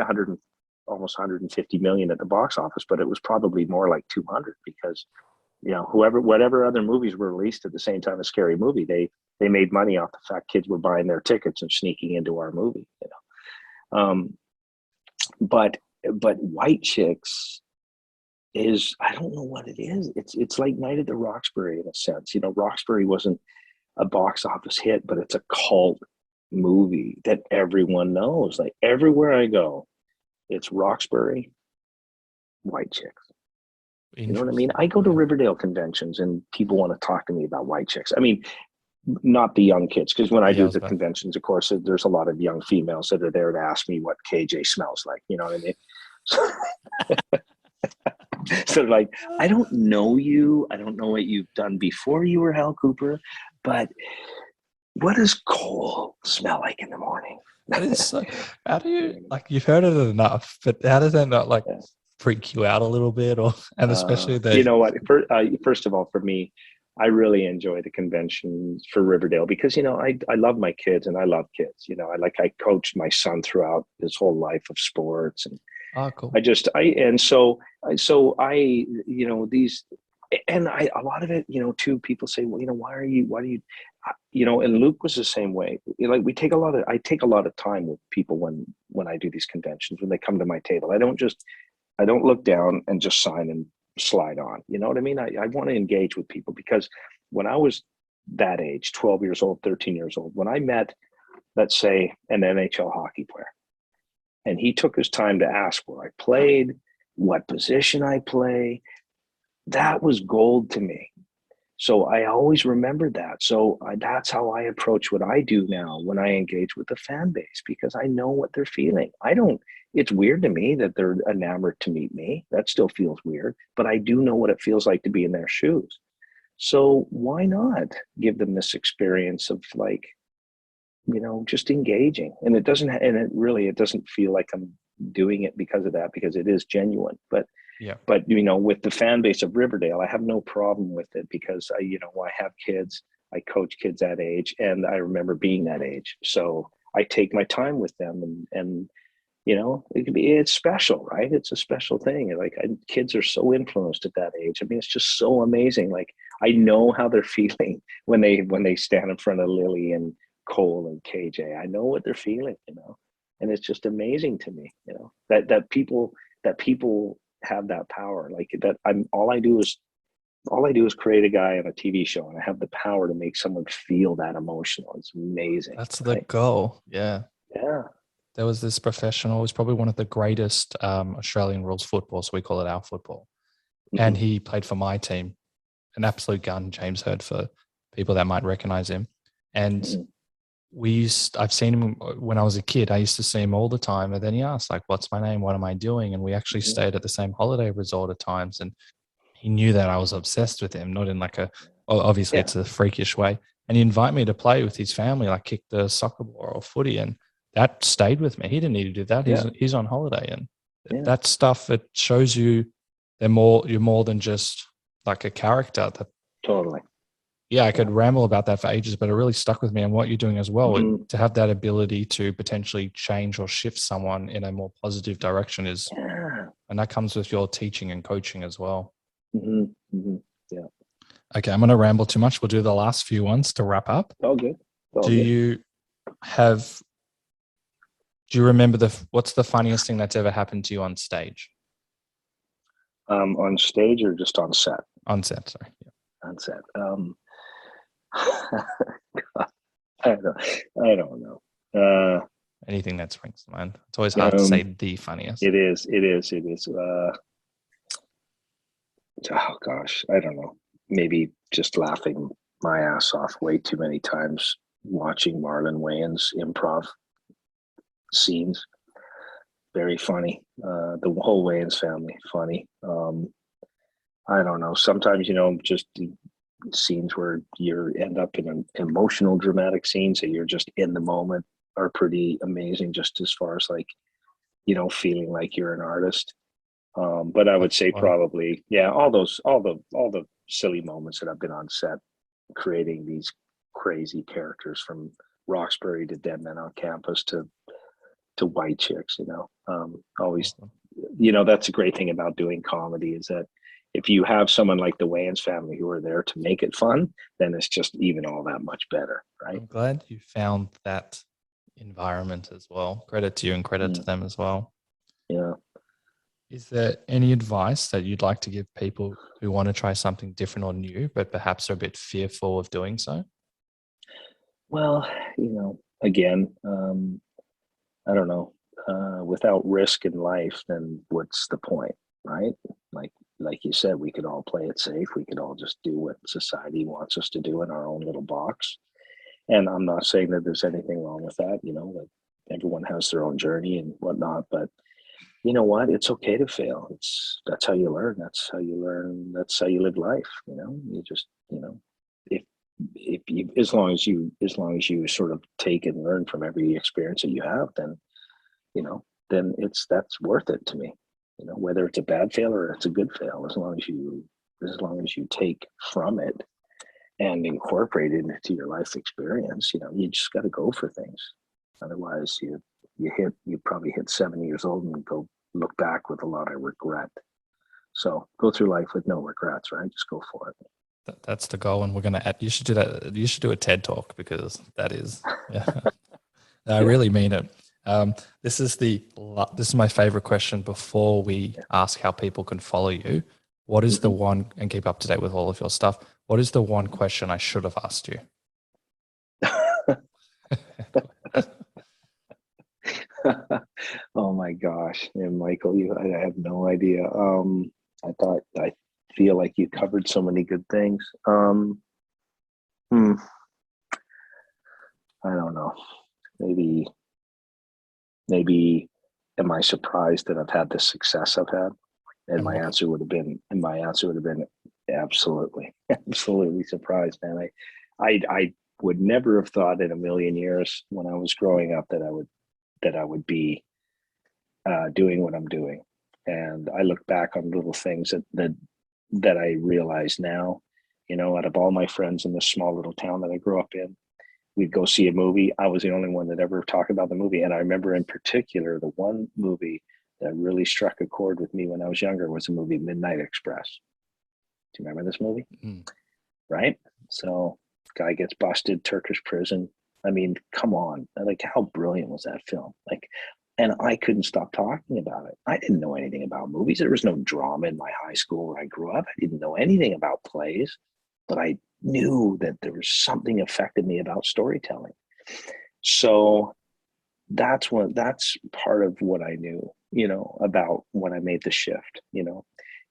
almost 150 million at the box office, but it was probably more like 200 because whatever other movies were released at the same time as Scary Movie, they made money off the fact kids were buying their tickets and sneaking into our movie. But White Chicks is, I don't know what it is. It's like Night at the Roxbury in a sense. Roxbury wasn't a box office hit, but it's a cult movie that everyone knows. Like everywhere I go, it's Roxbury, White Chicks. You know what I mean? I go to Riverdale conventions and people want to talk to me about White Chicks. I mean, not the young kids, because when I do the conventions, of course, there's a lot of young females that are there to ask me what KJ smells like. You know what I mean? So like, I don't know you. I don't know what you've done before you were Hal Cooper, but what does Cole smell like in the morning? That is so, how do you, like, you've heard it enough, but how does that not like freak you out a little bit? And especially you know what, first of all, for me, I really enjoy the conventions for Riverdale because, I love my kids and I love kids. I coached my son throughout his whole life of sports, and cool. These, and a lot of it, too, people say, well, why do you, and Luke was the same way. Like I take a lot of time with people when I do these conventions, when they come to my table. I don't look down and just sign and slide on. You know what I mean? I want to engage with people because when I was that age, 12 years old, 13 years old, when I met, let's say, an NHL hockey player, and he took his time to ask where I played, what position I play, that was gold to me. So I always remembered that. So that's how I approach what I do now when I engage with the fan base, because I know what they're feeling. It's weird to me that they're enamored to meet me. That still feels weird, but I do know what it feels like to be in their shoes. So why not give them this experience of like, just engaging? And it doesn't feel like I'm doing it because of that, because it is genuine. But with the fan base of Riverdale, I have no problem with it because I have kids, I coach kids that age, and I remember being that age. So I take my time with them, and it's special, right? It's a special thing. Like kids are so influenced at that age. I mean, it's just so amazing. Like I know how they're feeling when they stand in front of Lily and Cole and KJ. I know what they're feeling, and it's just amazing to me, that people have that power. Like that, all I do is create a guy on a TV show, and I have the power to make someone feel that emotional. It's amazing. That's the goal. Yeah. There was this professional, who's probably one of the greatest Australian rules football, so we call it our football. Mm-hmm. And he played for my team, an absolute gun, James Hurd, for people that might recognize him. And I've seen him when I was a kid. I used to see him all the time. And then he asked, like, what's my name? What am I doing? And we actually stayed at the same holiday resort at times. And he knew that I was obsessed with him, not in like obviously it's a freakish way. And he invited me to play with his family, like kick the soccer ball or footy. And that stayed with me. He didn't need to do that. He's on holiday. And that stuff, it shows you you're more than just like a character. Totally. Yeah, I could ramble about that for ages, but it really stuck with me, and what you're doing as well. Mm-hmm. To have that ability to potentially change or shift someone in a more positive direction and that comes with your teaching and coaching as well. Mm-hmm. Mm-hmm. Yeah. Okay, I'm going to ramble too much. We'll do the last few ones to wrap up. All good. Do you remember what's the funniest thing that's ever happened to you on stage? On stage or just on set? On set, sorry. Yeah. On set. I don't know. Anything that springs to mind. It's always hard to say the funniest. It is. Oh gosh, I don't know. Maybe just laughing my ass off way too many times watching Marlon Wayans improv scenes. Very funny. The whole Wayans family, funny. I don't know. Sometimes, just scenes where you end up in an emotional, dramatic scene, so you're just in the moment, are pretty amazing, just as far as like, feeling like you're an artist. But I would say probably, all the silly moments that I've been on set creating these crazy characters from Roxbury to Dead Men on Campus to white chicks, always, that's a great thing about doing comedy is that if you have someone like the Wayans family who are there to make it fun, then it's just even all that much better, right? I'm glad you found that environment as well. Credit to you and credit to them as well. Yeah. Is there any advice that you'd like to give people who want to try something different or new, but perhaps are a bit fearful of doing so? Well, again, I don't know. Without risk in life, then what's the point, right? Like you said, we could all play it safe. We could all just do what society wants us to do in our own little box. And I'm not saying that there's anything wrong with that. Like everyone has their own journey and whatnot. But you know what? It's okay to fail. That's how you learn. That's how you learn. That's how you live life. You just if you as long as you sort of take and learn from every experience that you have, then that's worth it to me. Whether it's a bad fail or it's a good fail, as long as you take from it and incorporate it into your life experience, you just got to go for things. Otherwise, you probably hit 70 years old and go look back with a lot of regret. So go through life with no regrets, right? Just go for it. That's the goal, and we're going to add. You should do that. You should do a TED talk because that is. Yeah. I really mean it. This is my favorite question before we ask how people can follow you. What is the one, and keep up to date with all of your stuff, what is the one question I should have asked you? Oh my gosh. And Michael, I have no idea. I feel like you covered so many good things. I don't know. Maybe am I surprised that I've had the success I've had? And my answer would have been absolutely, absolutely surprised, man. I would never have thought in a million years when I was growing up that I would be doing what I'm doing. And I look back on little things that I realize now, out of all my friends in this small little town that I grew up in, we'd go see a movie. I was the only one that ever talked about the movie. And I remember in particular, the one movie that really struck a chord with me when I was younger was the movie Midnight Express. Do you remember this movie? Mm. Right? So guy gets busted, Turkish prison. I mean, come on. Like, how brilliant was that film? And I couldn't stop talking about it. I didn't know anything about movies. There was no drama in my high school where I grew up. I didn't know anything about plays, but I knew that there was something affected me about storytelling. So that's part of what I knew, about when I made the shift,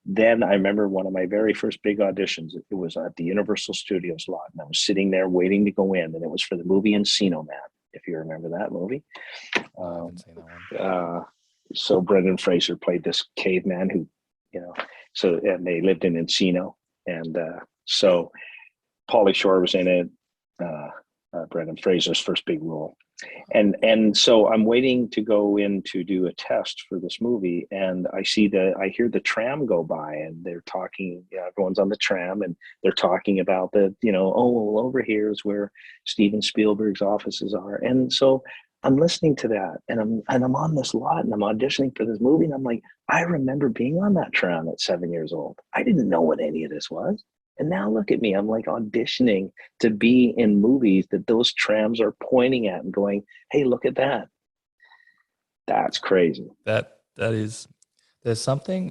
Then I remember one of my very first big auditions. It was at the Universal Studios lot, and I was sitting there waiting to go in, and it was for the movie Encino Man, if you remember that movie. I haven't seen that one. So Brendan Fraser played this caveman who, and they lived in Encino, and so Pauly Shore was in it, Brendan Fraser's first big role. And so I'm waiting to go in to do a test for this movie, and I hear the tram go by, and they're talking, everyone's on the tram, and they're talking about over here is where Steven Spielberg's offices are. And so I'm listening to that, and I'm on this lot, and I'm auditioning for this movie, and I'm like, I remember being on that tram at 7 years old. I didn't know what any of this was. And now look at me, I'm like auditioning to be in movies that those trams are pointing at and going, hey, look at that. That's crazy. That is, there's something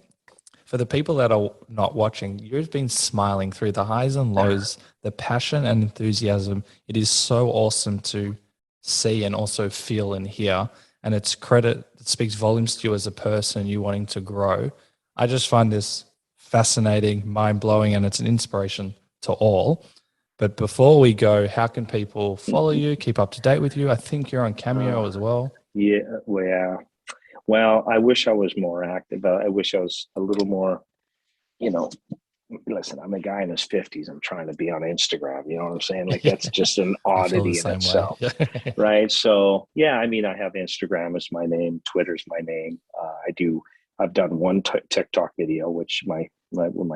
for the people that are not watching. You've been smiling through the highs and lows, the passion and enthusiasm. It is so awesome to see and also feel and hear. And it's credit, it speaks volumes to you as a person, you wanting to grow. I just find this fascinating, mind-blowing, and it's an inspiration to all. But before we go, how can people follow you, keep up to date with you? I think you're on Cameo as well. Yeah, well, I wish I was more active. I wish I was a little more, listen, I'm a guy in his 50s. I'm trying to be on Instagram. You know what I'm saying? Like, that's just an oddity in itself. Right? So, yeah, I mean, I have Instagram as my name. Twitter's my name. I've done one TikTok video, which my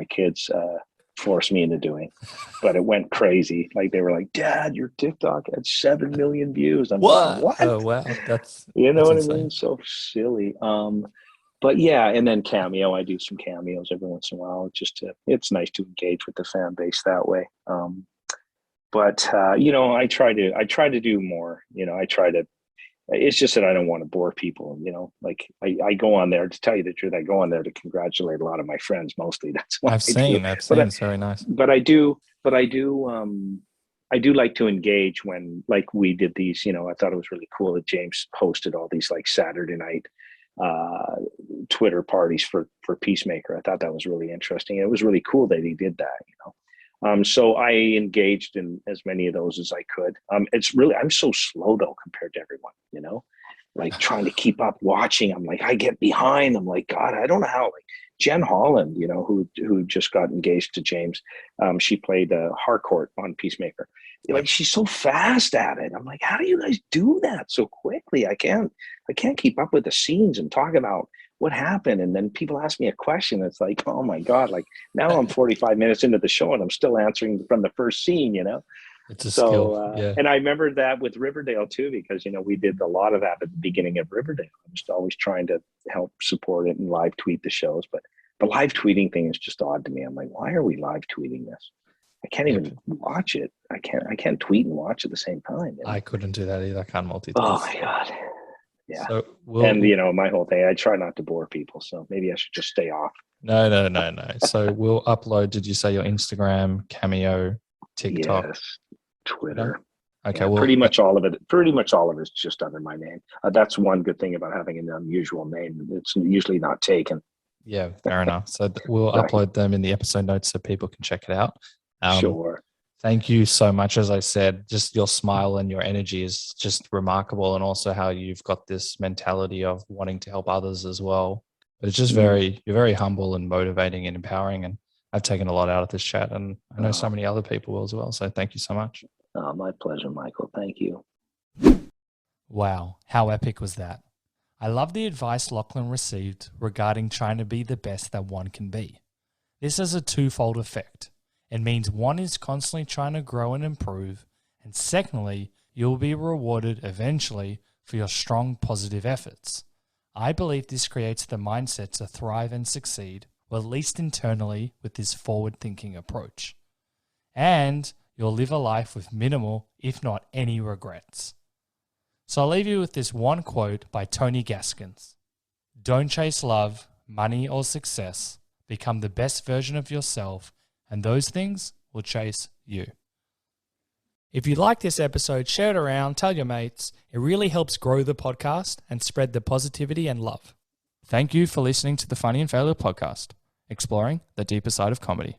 kids force me into doing. But it went crazy. Like they were like, "Dad, your TikTok had 7 million views." I'm like, "What?" Oh wow, that's You know what insane. I mean? So silly. But yeah, and then Cameo. I do some cameos every once in a while. It's nice to engage with the fan base that way. But I try to do more. It's just that I don't want to bore people. Like I go on there, to tell you the truth. I go on there to congratulate a lot of my friends. Mostly, that's what I've seen. It's very nice. But I do like to engage when, like, we did these. I thought it was really cool that James hosted all these like Saturday night Twitter parties for Peacemaker. I thought that was really interesting. It was really cool that he did that. So I engaged in as many of those as I could. I'm so slow though compared to everyone, like trying to keep up watching. I'm like, I get behind. I'm like, God, I don't know how. Like Jen Holland, who just got engaged to James. She played Harcourt on Peacemaker. Like, she's so fast at it. I'm like, how do you guys do that so quickly? I can't keep up with the scenes and talk about what happened. And then people ask me a question. It's like, oh my God, like now I'm 45 minutes into the show and I'm still answering from the first scene, It's a skill. Yeah. And I remember that with Riverdale too, because, we did a lot of that at the beginning of Riverdale. I'm just always trying to help support it and live tweet the shows. But the live tweeting thing is just odd to me. I'm like, why are we live tweeting this? I can't even watch it. I can't tweet and watch at the same time. I couldn't do that either. I can't multitask. Oh my God. Yeah. So my whole thing, I try not to bore people. So maybe I should just stay off. No. So we'll upload, did you say your Instagram, Cameo, TikTok? Yes. Twitter. Okay. Yeah, Well, pretty much all of it is just under my name. That's one good thing about having an unusual name. It's usually not taken. Yeah, fair enough. So we'll upload them in the episode notes so people can check it out. Sure. Thank you so much. As I said, just your smile and your energy is just remarkable, and also how you've got this mentality of wanting to help others as well. But it's just you're very humble and motivating and empowering, and I've taken a lot out of this chat, and I know so many other people will as well. So thank you so much. My pleasure, Michael. Thank you. Wow, how epic was that? I love the advice Lochlyn received regarding trying to be the best that one can be. This has a twofold effect. It means one is constantly trying to grow and improve, and secondly, you'll be rewarded eventually for your strong positive efforts. I believe this creates the mindset to thrive and succeed, or at least internally, with this forward-thinking approach. And you'll live a life with minimal, if not any, regrets. So I'll leave you with this one quote by Tony Gaskins. Don't chase love, money, or success. Become the best version of yourself, and those things will chase you. If you like this episode, share it around, tell your mates. It really helps grow the podcast and spread the positivity and love. Thank you for listening to the Funny and Failure podcast, exploring the deeper side of comedy.